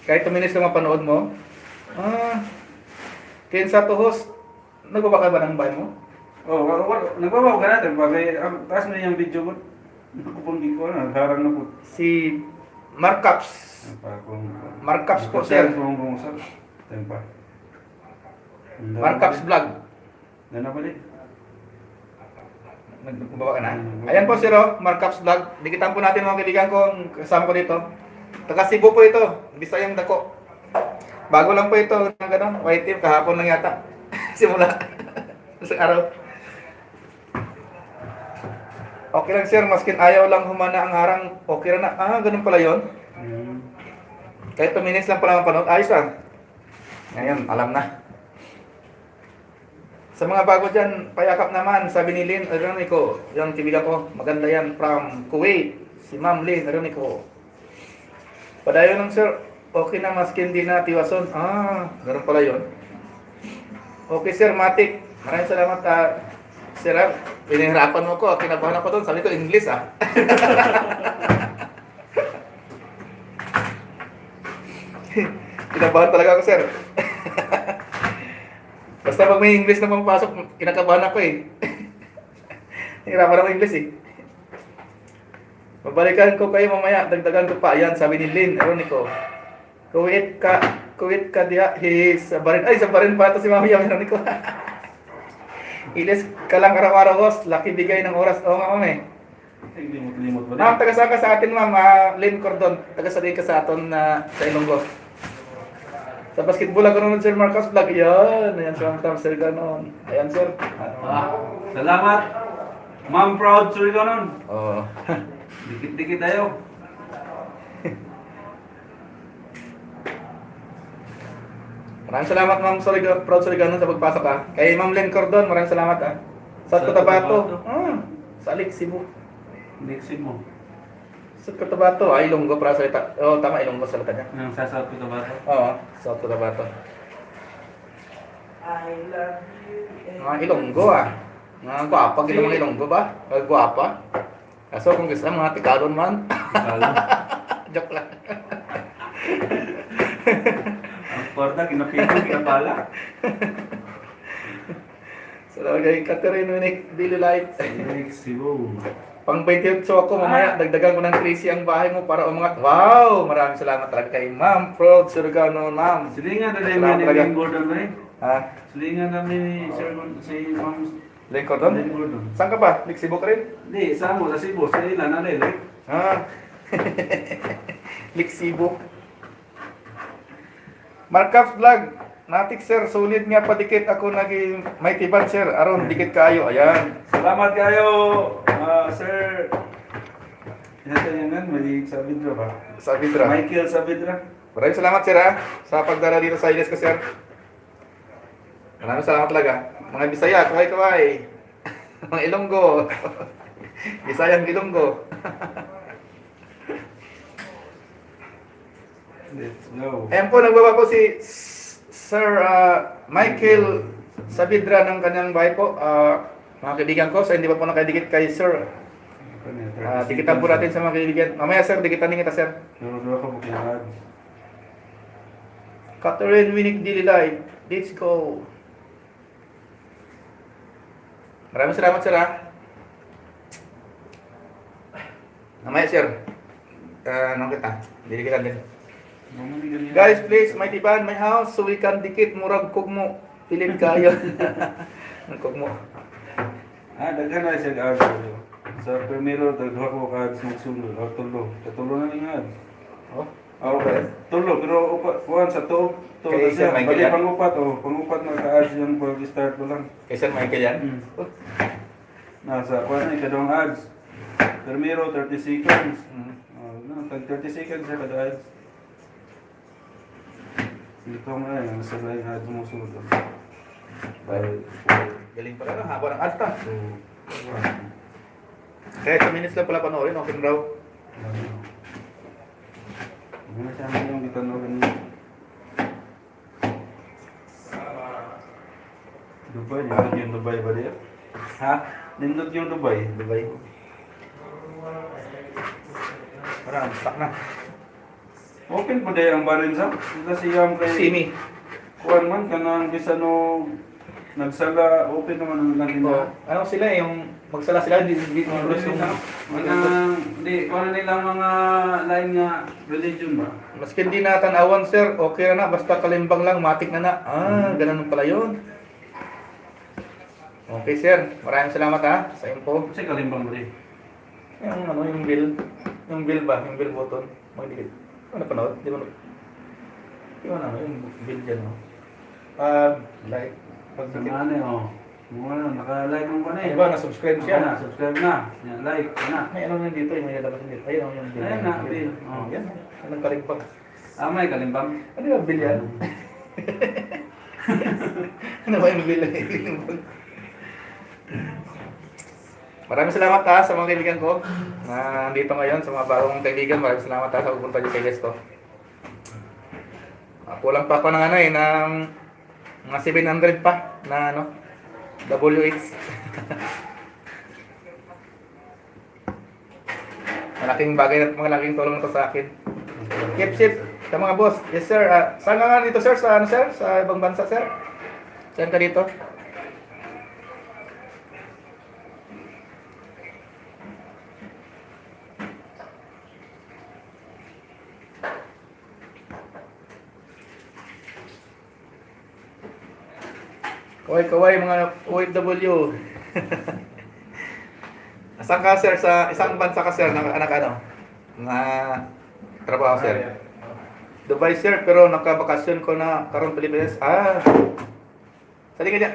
Kahit 2 minutes lang mapanood mo. Kinsa to, host, nagbaba ka ba ng bahay mo? Oh, nagbabaw ka natin. Bagay, taas mo yung video mo. Nakupong di ko na, harang na po. Si Mark Caps. Mark Caps po, sir. Mark Caps Vlog. Dana pa din. Nagbaba ka na? Ayan po, sir, oh, Mark Caps Vlog. Dikitan po natin mga kaibigan ko, ang kasama ko dito. Taga Cebu po ito, Bisayang Dako. Bago lang po ito, ng gano'n, white team, kahapon lang yata. Simula. Sa araw. Okay lang, sir, maskin ayaw lang humana ang harang, okay na na. Ganun pala yon. Kahit 2 minutes lang pala mapanood, ayos lang. Ngayon, alam na. Sa mga bago dyan, payakap naman, sabi ni Lynn Aronico, yung kaibigan ko, maganda yan from Kuwait, si Ma'am Lynn Aronico. Padayon lang, sir, okay na maskin din na tiwason. Ganun pala yon. Okay, sir, Matik, maraming salamat, sir, pinahirapan mo ko, kinabahan ako doon, sabi ko, English, Kinabahan talaga ako, sir. Basta pag may English na pumapasok, kinakabahan ako, eh. Hirapan ako English, eh. Babalikan ko kayo mamaya, dagdagan ko pa. Ayan, sabi ni Lynn Aronico. Kuwait ka diha, sa barin. Ay, sa barin pa ito si Mami Yam Aronico. Ilis ka lang araw-araw, host. Laki bigay ng oras. Oo nga, mami. Limot-limot ba Ma'am, taga saan ka sa atin, ma'am? Lynn Cordon. Taga sa ka sa aton na sa Ilonggo. Sa basketball ako nung Sir Marcos Vlog. Yan. Ayan, Sir Ganon. Ayan, sir. Salamat. Ma'am proud sorry ka nun. Oo. Dikit-dikit tayo. Maraming salamat, ma'am. Proud Sir Ganon sa pagpasok, ha. Kay Ma'am Lynn Cordon, maraming salamat, ha. Sa Cotabato. Sa Alik, Cebu. Next mo. Sa Cotabato, Ilonggo para salita. Oo, tama, Ilonggo salita niya. Yung sasawat ko ba ito? Oo, sa Cotabato. Mga Ilonggo, Mga guwapa, gila mga Ilonggo ba? Mga guwapa. Kaso kung gusto mga tikalon man. Joke lang. Ang kwarta, kinapitong, kinapala. Salamat kay Catherine Winnick, Daily Life. Next, Cebu. Pang 28 ako mamaya, dagdagan ko ng 3C ang bahay mo para umangat. Wow! Maraming salamat talaga kay Ma'am Proud Surgano, ma'am. Silingan na rin Salamat ni talaga. Lynn Gordon na rin. Ha? Silingan na ni Sir si Ma'am Link Cordon? Lynn Gordon. Saan ka ba? Lixibo ka rin? Hindi, sa mo, sa Cebu, sa ilan na rin. Ha? Lixibo. Markov Vlog. Natik sir, sulit nga padikit ako naging may tiban sir. Aron, dikit kayo. Ayan. Salamat kayo, Sir. Yan yan, may Sabidra ba? Sa Vidra. Michael Sabidra. Maraming salamat sir sa pagdala dito sa Iles ko sir. Maraming salamat talaga. Mga Bisaya, kaway-kaway. Mga Ilonggo. Bisayang Ilonggo. Let's go. Ayan po, nagbaba po si Sir Michael Sabidra ng kanyang bahay po. Mga kaibigan ko, sa hindi pa po nakadikit kay Sir. Dikitan po natin sa mga kaibigan. Mamaya sir, dikitan din kita sir. Nuro ka bukilan. Catherine Winnick Daily Live. Let's go. Maraming salamat sir Mamaya sir. Anong kita? Dikitan din. Guys, please, may tiban, may house, so we can dikit, murag kugmo. Pilin kayo. Ang kugmo. Daghan na siya ads. Sa primero, daghan ko ads magsunod. Tulo. Katulo na yung ads. Oh, Okay. Tulo, pero kuhan sa tuog. Kay Sir Michael Bali yan? pangupat, pangupat na ka-ads yung pag-start mo lang. kay Sir Michael yan? Oh. Nasa kuhan na, ikadong ads. Primero, 30 seconds. Tag 30 seconds sa kada ads. Ito mo na yung sa line ads mo sunod. Galing pala, no? Haba ng alta. Kaya 2 minutes lang pala panoorin, okay na raw. Ano siya mo yung gitanong niya? Dubai, nindot yung Dubai ba diya? Ha? Nindot yung Dubai. Dubai. Parang, stuck na. Open po dahil ang barin sa? Sila siyam kay... Simi. Kuhan man, kanang bisano nagsala, open naman ang lang nila. Ano sila yung magsala sila, hindi gusto Mga, hindi, kung ano nilang mga line nga religion ba? Maski hindi na tanawan sir, okay na basta kalimbang lang, matik na. Ganun pala yun. Okay sir, maraming salamat sa info. Kasi kalimbang mo rin. Yung bill ba, yung bill button, magdikit. Ano panood? Di ba? Di ba yung bill dyan, no? Like, pagdikit. Sama na naka-like mo pa na eh. Diba, na-subscribe siya. Subscribe na. Yan, like, na. May ano yun dito, may lalabas yun dito. Ayun, yung bill. Ayun na, bill. Yan, anong kalimbang. May kalimbang. Ano yung bill yan? Ano ba yung bill? Maraming salamat sa mga kaibigan ko na dito ngayon, sa mga bagong kaibigan. Maraming salamat sa pupunta dito kay guest ko. Kulang pa ako ng ng mga 700 pa na WH. Malaking bagay at malaking tulong ito sa akin. Keep safe sa mga boss. Yes sir. Saan ka nga dito sir? Sa sir? Sa ibang bansa sir? Saan ka dito? Kaway-kaway mga OFW. Saan ka, sir? Sa isang bansa ka, sir, na anak ano? Na trabaho, sir? Dubai, sir, pero nakabakasyon ko na karon Pilipinas.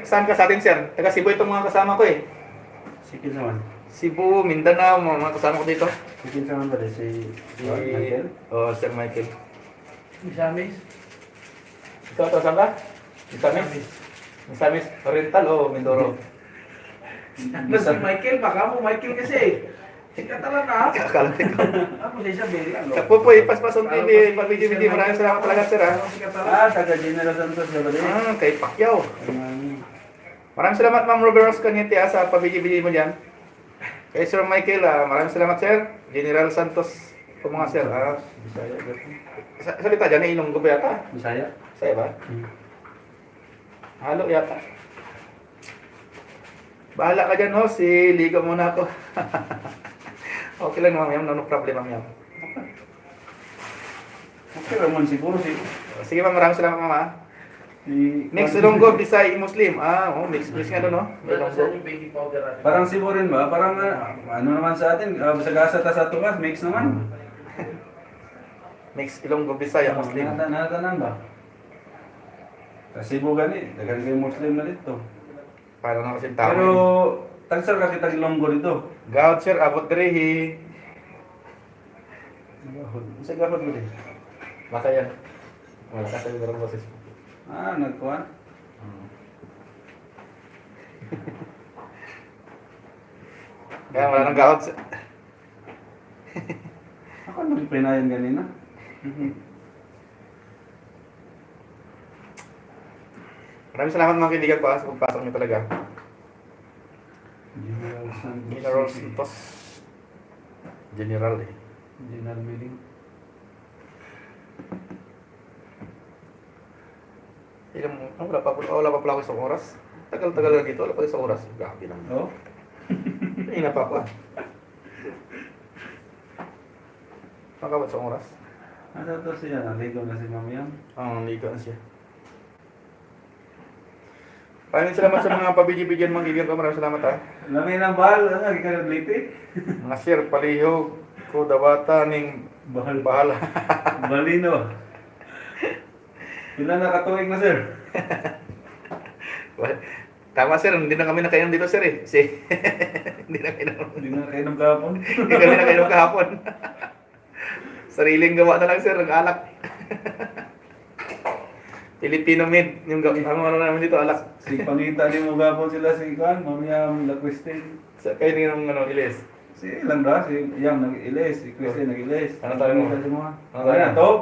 Saan ka sa atin, sir? Taga Cebu itong mga kasama ko eh. Sige naman. Cebu, Mindanao, mga kasama ko dito. Sige naman ba si Michael? Sir Michael. Misamis. Ikaw, saan ka? Misamis? Misamis Oriental o Mindoro? Ano si Michael? Baka mo Michael kasi. Sikat talaga na. Kakala ko. Ako siya sabi. Ano? Kapupoy, Paspason TV, pag-video, maraming salamat talaga, sir, ha? Sikat talaga. Taga General Santos na ba din? Kay Pacquiao. Maraming salamat, Ma'am Roberos Cañete, sa pabigi-bigi mo dyan. Kay Sir Michael, maraming salamat, sir. General Santos, po mga sir. Bisaya. Salita dyan, Ilonggo ba yata? Bisaya? Saya ba? Halo yata. Bahala ka dyan, ho. Ligo muna ako. Okay lang, Ma'am Yam. No problem, Ma'am Yam. Okay naman siguro si... Sige, Ma'am. Maraming salamat, Ma'am, ha? si Next, Ilonggo, Bisay, Muslim. Mix nga doon, no? Ilonggo. Yung baking powder natin. Parang Cebu rin ba? Parang ano naman sa atin, basagasa ta sa tuwas, mix naman. Mix, Ilonggo, Bisay, Muslim. Natanan ba? Sa Cebu gani, dagan kayo Muslim na dito. Paano na kasi tao? Pero, tagsar ka kitang Ilonggo dito. God, sir, abot dirihi. Sa gabag mo din. Baka yan. Wala ka sa yung boses. Nagkuhan? Kaya wala nang gawad. Ako nagpinayan ganina. Maraming salamat mga kaibigan ko sa pagpasok niyo talaga. General Santos. General Santos. General eh. General Meeting. Wala pa pala ako isang oras. Tagal-tagal na dito, wala pa isang oras. Grabe lang. Oh? Ina pa ako. Pagkabot isang oras. Ano to siya? Naligo na si Mamiang. Ligo na siya. Maraming salamat sa mga pabidyo-bidyan mga kaibigan ko. Maraming salamat, ha. Lamay ng bahal, ikagliti. Mga sir, palihog ko dawata ning Bahal. bahala. Balino. Ilan nakatuwing na sir? Tama sir, hindi na kami nakainom dito sir eh. Hindi na kainom. Hindi na kayo ng kahapon. Hindi kami nakainom kahapon. Sariling gawa na lang sir, ng alak. Filipino made, yung ano namin dito, alak. Si pangita ni mo gapon sila si Kwan, Mamiang La Christine. Sa kayo ng ilis. Si ilan ba? Si Yang nag-ilis, si Christine nag-ilis. Ano sabi mo? Sabi mo? Ano sabi mo? Top?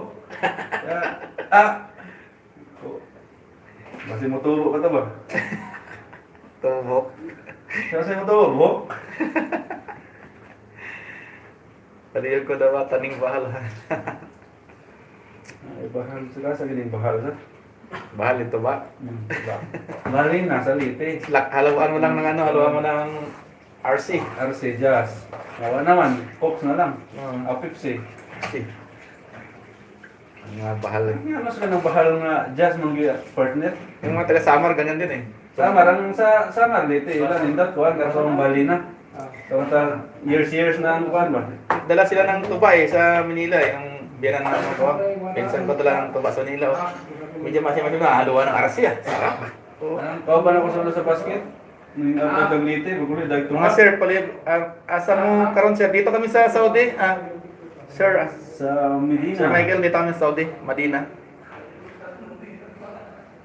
Masih mo tubo ka to ba? Tubok. Kasi mo tubo, bo? Palihog ko dawata ning bahala. Ay, bahal sila sa gining bahal sa. Bahal ito ba? Diba? Bali na sa lipi. Haluan mo lang ng haluan mo ng RC. RC Jazz. Nawa naman, Cox na lang. Pepsi. RC. Ang mga bahal eh. Ano sila ng bahal nga Jazz mga partner? Yung mga taga Samar, ganyan din eh. Samar, ang Samar dito, ilan, indot ko, ang kasong bali na. So, years na ang kuhan ba? Dala sila ng tuba eh sa Manila eh. Ang biyanan ng ano ko. Pinsan ko dala ng tuba sa Manila. Oh. Medyo masih na haluan ng RC ah. Sarap. Oh. Kau ba na kusulo sa basket? Nung ako tagliti, baguloy, dahil Mga sir, asa mo karon sir? Dito kami sa Saudi. Sir, sa Medina. Sir Michael, dito kami sa Saudi, Madina.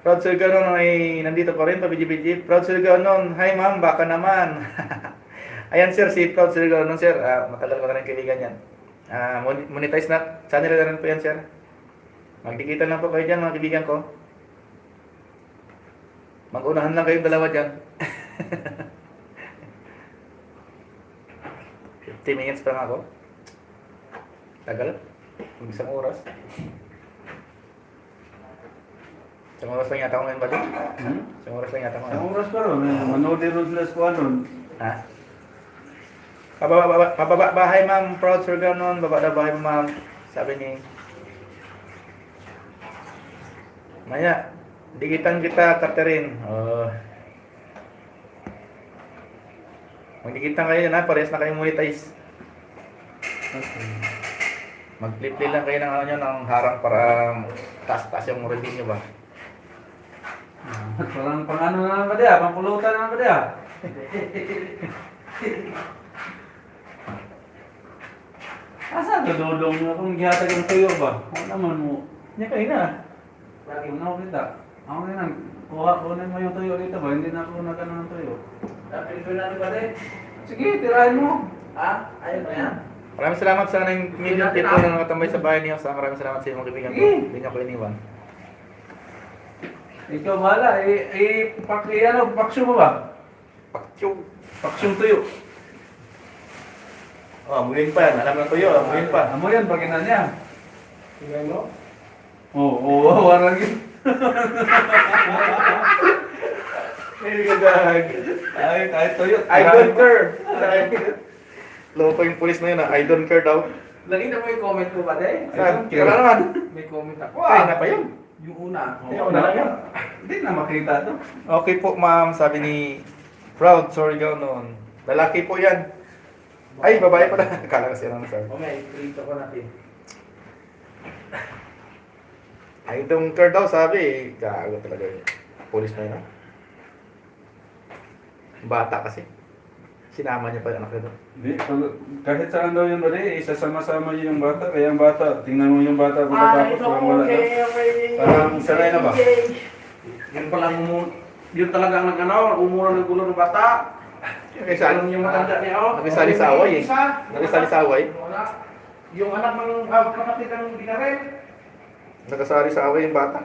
Proud Sir Ganon ay nandito pa rin, pabidji-bidji. Proud Sir Ganon, hi ma'am, baka naman. Ayan sir, si Proud Sir Ganon sir, matagal ko na rin kaibigan yan. Monetize na, channel na rin po yan sir. Magdikitan lang po kayo dyan mga kaibigan ko. Mag-unahan lang kayong dalawa dyan. 50 minutes pa lang ako. Tagal. Isang oras. Isang oras lang yata ako ngayon ba din? Isang oras lang yata ako Ang ngayon. oras pa ron, manood din ron sila sa kuhan ron. Ha? Pababa bahay ma'am, proud sir ganon. Baba na bahay ma'am. Sabi ni Maya, digitan kita, Catherine. Magkikita kayo na, parehas na kayong monetize. Okay. Mag-flip lang kayo ng ano nyo, ng harang para taas-taas yung revenue ba? Parang pang ano na lang ba diya? Pang pulutan na lang ba diya? Asa ka dodong nga kung gihatag ang tuyo ba? Ano naman mo? Yan kayo na. Lagi mo na kita. Ako na lang. Kunin mo yung tuyo dito ba? Hindi na ako nagano ng tuyo. Dapat ko na ba din? Sige, tirahin mo. Ha? Ayun na yan. Maraming salamat sa nang million people na nakatambay sa bahay niyo. Maraming salamat sa mga kaibigan ko. Hindi niyo ko iniwan. Ikaw bahala. Paksyo mo ba? Pakyo. Paksyong tuyo. Oh, amuyin pa yan. Alam ng tuyo, amuyin pa. Amo yan, baginan niya. Tingnan mo. Oo, warang yun. Ay, gadag. Ay, kahit tuyo. I don't care. Loko yung pulis na yun I don't care daw. Nakita mo yung comment ko ba din? Saan? Wala naman. May comment ako. Ay, na pa yun. Yung una. Yung una lang yan. Hindi na makita to. Okay po, ma'am. Sabi ni Proud, sorry ka noon. Lalaki po yan. Ay, babae pala. Akala ko siya lang sabi. Okay, prito ko natin. I don't care daw, sabi. Gago talaga yun. Pulis na yun, ha? Bata kasi. Sinama niya pa yung anak niya doon. Hindi, kahit saan daw yun ba isasama-sama yung bata. Kaya ang bata, tingnan mo yung bata pagkatapos parang wala na. Parang sanay na ba? Yun palang yun talaga ang nag-ano, umura ng gulo ng bata. Alam yung matanda niya, oh. Nakisali sa away, eh. Isa. Nakisali sa away. Wala. Yung anak ng kapatid ng binarin. Nakasali sa away yung bata.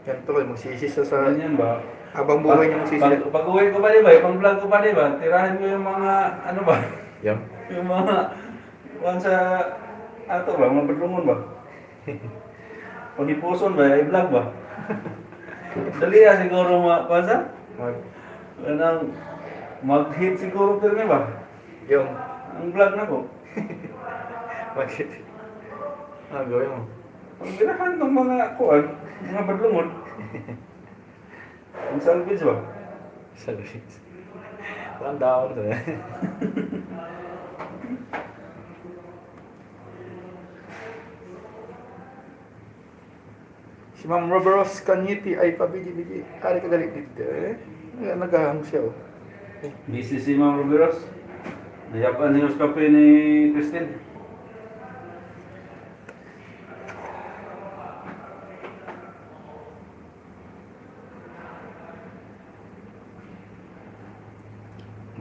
Yan tuloy, magsisi siya sa... Ganyan ba? Habang buhay niya magsisi siya. Pag uwi ko pa di ba, pang vlog ko pa di ba, tirahin mo yung mga, ano ba? Yan. Yung mga, sa, ato ba, mga badlungon ba? Pag-ipuson ba, i-vlog ba? Dali siguro pansa? Anong mag-hit siguro pirmi ba? Yung... Ang vlog na ko. Bakit? Ah, gawin mo. Ang binahan ng mga kuwan, mga badlungon. Ang salvage ba? Salvage. Parang down to eh. Si Ma'am Roberos Canyiti ay pabigi-bigi. Ari ka galit dito eh. Nagahang siya oh. Busy si Ma'am Ruberos. Nayapan niya sa kape ni Christine.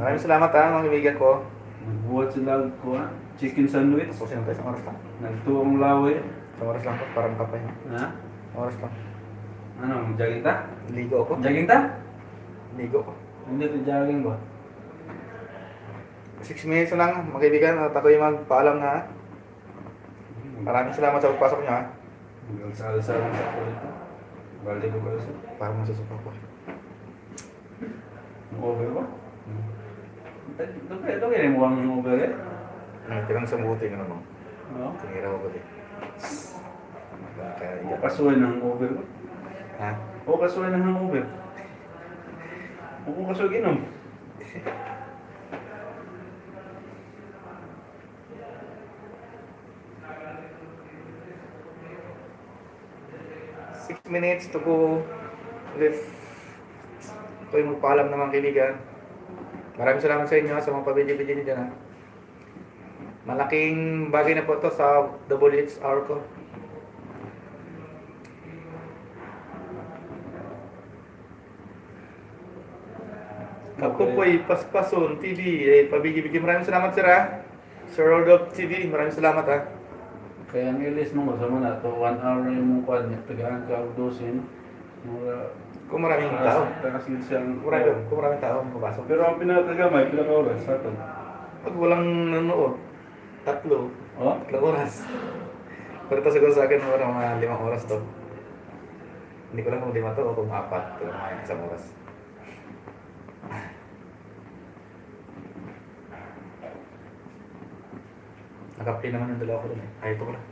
Maraming salamat ha mga kaibigan ko. Nagbuhat sila ko chicken sandwich. Tapusin natin isang oras lang. Nagtuong lawi. Isang oras lang po, parang kapay. Ha? Oras lang. Ano, jogging ta? Ligo ako. Jogging ta? Ligo ko. Hindi to jogging ba? 6 minutes na lang mga kaibigan. At ako'y magpaalam na ha. Maraming salamat sa pagpasok niyo ha. Mag-alsa-alsa lang sa ako dito. Bali ko ba sa? Parang masusuka ko. Over ba? Ito kaya mo ang over eh? Tirang sa buti nga naman. Oo. Tingira ko din. O kasuway ng over ko? Ha? O kasuway ng over? O kung kasuway ginom? Six minutes to go left. Ito yung magpaalam naman kaibigan. Maraming salamat sa inyo sa mga pabidyo-bidyo nyo dyan ha. Malaking bagay na po ito sa WHR ko. Kapupoy Paspason TV, pabidyo-bidyo. Maraming salamat sir ha. Sir Rodolph TV, maraming salamat ha. Kaya ang ilis mo sa mga to 1 hour yung mong kwan niya. Tagaan ka ang dosin. Kung maraming tao. Takasin siyang... Kung maraming tao ang papasok. Pero ang pinatagamay, pinaka-oras sa atin. Pag walang nanonood, 3 Oh? oras. Pero ito siguro sa akin mga 5 oras to. Hindi ko lang kung 5 to o kung 4 to mga isang oras. Nakaplay naman yung dalawa ko dun eh. Ay, ito ko lang.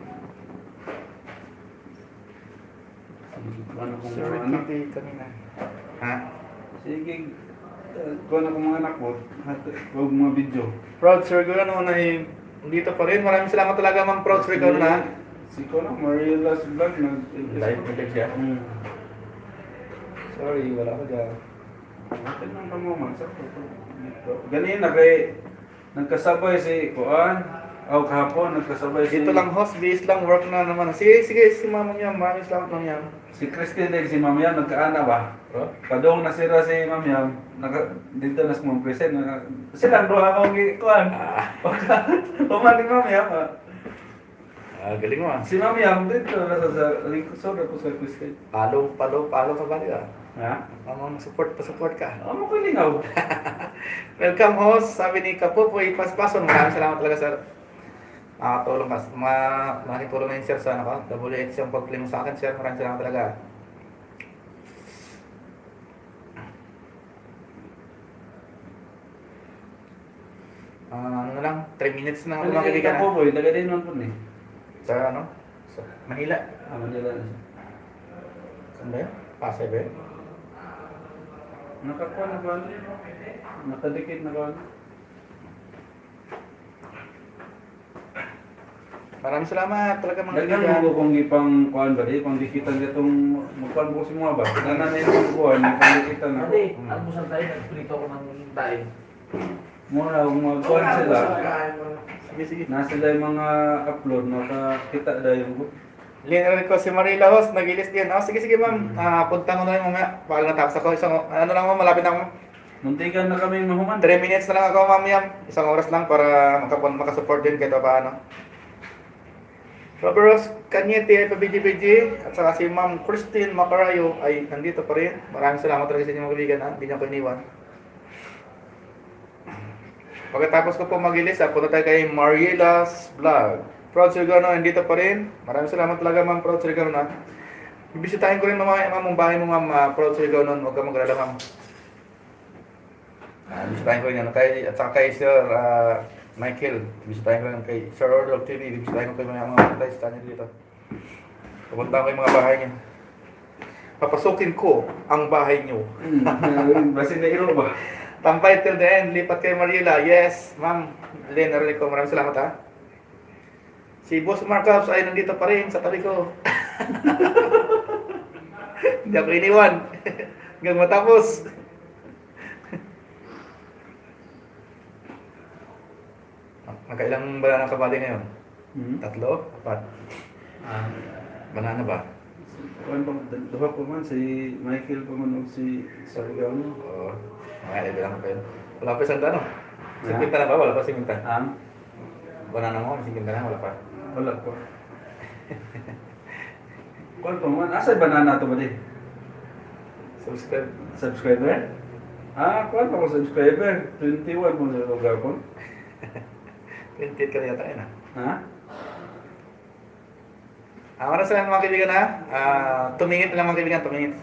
Ano kung Sorry, ano? Kitty, kanina. Ha? Sige. Kuha na ko mga anak mo. Huwag mga video. Proud Sir Gano na dito pa rin. Maraming salamat talaga Ma'am Proud Sir Gano na. Si ko na, Mariela's vlog. Live ulit siya. Hmm. Sorry, wala ko dyan. Atin lang ka mo man. Ganina kay nagkasabay si Kuan. Kahapon nagkasabay si... Dito lang host, base lang, work na naman. Sige, si Mama Yam. Maraming salamat Ma'am Yam. Si Christine din, si Ma'am Yam, nagkaana ba? Oh? Kadong nasira si Ma'am Yam, dito na sa mga present. Silang doha akong Kuan. Pamaling Ma'am Yam. Galing mo ah. Si Ma'am Yam, dito nasa sa lingkusod ako sa Christine. Palo ka ba nila? Ha? Support ka. Ano ko lingaw? Welcome host, sabi ni Kapopoy Paspason. Maraming salamat talaga sir. Nakatulong ka. Malaking tulong na yun sir sa WH yung pag-claim sa akin sir. Maraming salamat talaga. Ano na lang, 3 minutes na ako mga kaibigan Ako boy, taga din man po ni. Sa Sa Manila. Manila na siya. Saan ba yun? Pasay ba yun? Nakakuha na ba? Nakadikit na ba? Maraming salamat talaga mga Daghan kaibigan. mo kung ipang kuan ba di pang dikitan itong magkuan po si mga ba. Nanan na yung kuan, pang dikitan na. Ate, almusal tayo, nagprito ako ng daing. Muna kung magkuan sila. Sige. Nasa yung mga upload nakakita dayon ko. Linear ko si Marila host, nag-ilis din. Sige ma'am. Punta ko na rin mamaya. Baka natapos ako. Ano lang ma'am, malapit na ako. Muntikan na kami mahuman. 3 minutes na lang ako ma'am Yam. 1 oras lang para makasupport din kahit paano. Roberos Cañete, PBGPG, at saka si Ma'am Christine Macarayo ay nandito pa rin. Maraming salamat talaga sa inyo mga kaibigan ha. Hindi niyo ako iniwan. Pagkatapos ko po mag-ilis, punta tayo kay Mariela's Vlog. Proud Sir Gano, nandito pa rin. Maraming salamat talaga Ma'am Proud Sir Gano na. Bibisitahin ko rin mamaya ma'am ang bahay mo Ma'am Proud Sir Gano. Huwag ka magalala ma'am. Bibisitahin ko rin yan. At saka kay Sir Michael, bibisitahin ko rin kay Sir Rodolph TV. Bibisitahin ko kayo mga guys channel dito. Pupunta ko yung mga bahay niyo. Papasukin ko ang bahay niyo. Basin na iro ba? Tampay till the end, lipat kay Mariela. Yes, ma'am. Len, narinig ko. Maraming salamat ha. Si Boss Markups ay nandito pa rin sa tabi ko. Hindi ako iniwan. Hanggang matapos. Nakailang banana ka ba din ngayon? 3? 4? Banana ba? Kuan pa, duha pa man si Michael pa man og si Sargano. Oo. Mga level lang pa yun. Wala pa isang tanong. Singinta na ba? Wala pa singinta. Banana mo, singinta na, wala pa. Wala pa. Kuan pa man, asa banana to ba di? Subscribe. Subscriber? Kuan pa ko subscriber. 21 mo sa lugar ko. 28 ka na yata yun Ha? Maraming salamat mga kaibigan ha. 2 minutes lang mga kaibigan, 2 minutes.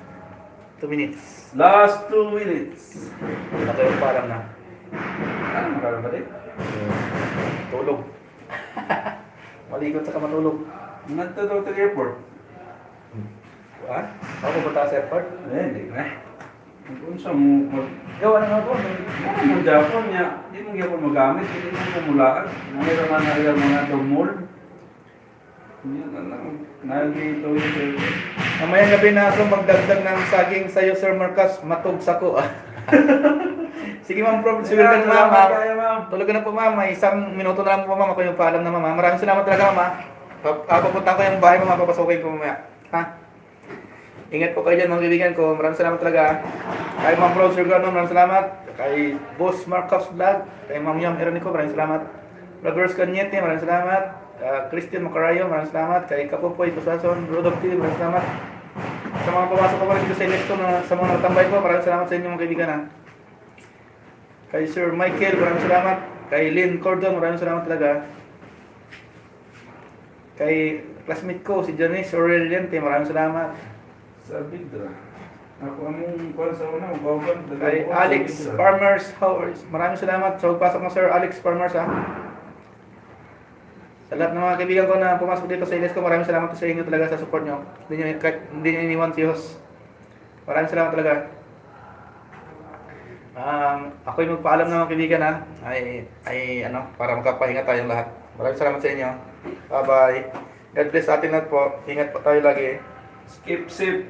2 minutes. Last 2 minutes. Ito yung parang na. Makaroon ba di? Tulog. Malikot sa matulog. Ngadto daw sa airport. Ha? Ako pupunta sa airport? Hindi na. Kung sa mo Gawa na nga po. ano mo Japon niya, di mo gyapon magamit, hindi mo pumulaan. Mayroon na nariya mga domol. Yan na lang. Nagito yung Mamayang gabi na ako magdagdag ng saging sa'yo, Sir Marcus. Matug sako. Sige ma'am, sige ka na ma'am. Tulog na po ma'am. May 1 minuto na lang po ma'am. Ako yung paalam na ma'am. Maraming salamat talaga ma'am. Papunta ko yung bahay mo ma'am. Papasukin ko mamaya. Ha? Ingat po kayo dyan mga kaibigan ko. Maraming salamat talaga. Kay Ma'am Rose Sergano, maraming salamat. Kay Boss Marcos Vlog. Kay Ma'am Yam Eronico, maraming salamat. Vloggers Cañete, maraming salamat. Christian Macarayo, maraming salamat. Kay Kapopoy Tusason, Rodolph TV, maraming salamat. Sa mga pumasok ko pa rin dito sa Ilesto na sa mga natambay ko, maraming salamat sa inyo mga kaibigan ha. Kay Sir Michael, maraming salamat. Kay Lynn Cordon, maraming salamat talaga. Kay classmate ko, si Janice Aureliente, maraming salamat. sa Bidra. Ako among kuan sa una, ubawan. Kay Alex Farmers, maraming salamat sa pagpasok mo Sir Alex Farmers ha. Sa lahat ng mga kaibigan ko na pumasok dito sa Ilesto, maraming salamat sa inyo talaga sa support nyo. Hindi nyo iniwan si Hos. Maraming salamat talaga. Ako'y magpaalam na mga kaibigan ha. Para makapahinga tayong lahat. Maraming salamat sa inyo. Bye-bye. God bless atin lahat po. Ingat po tayo lagi. Skip sip.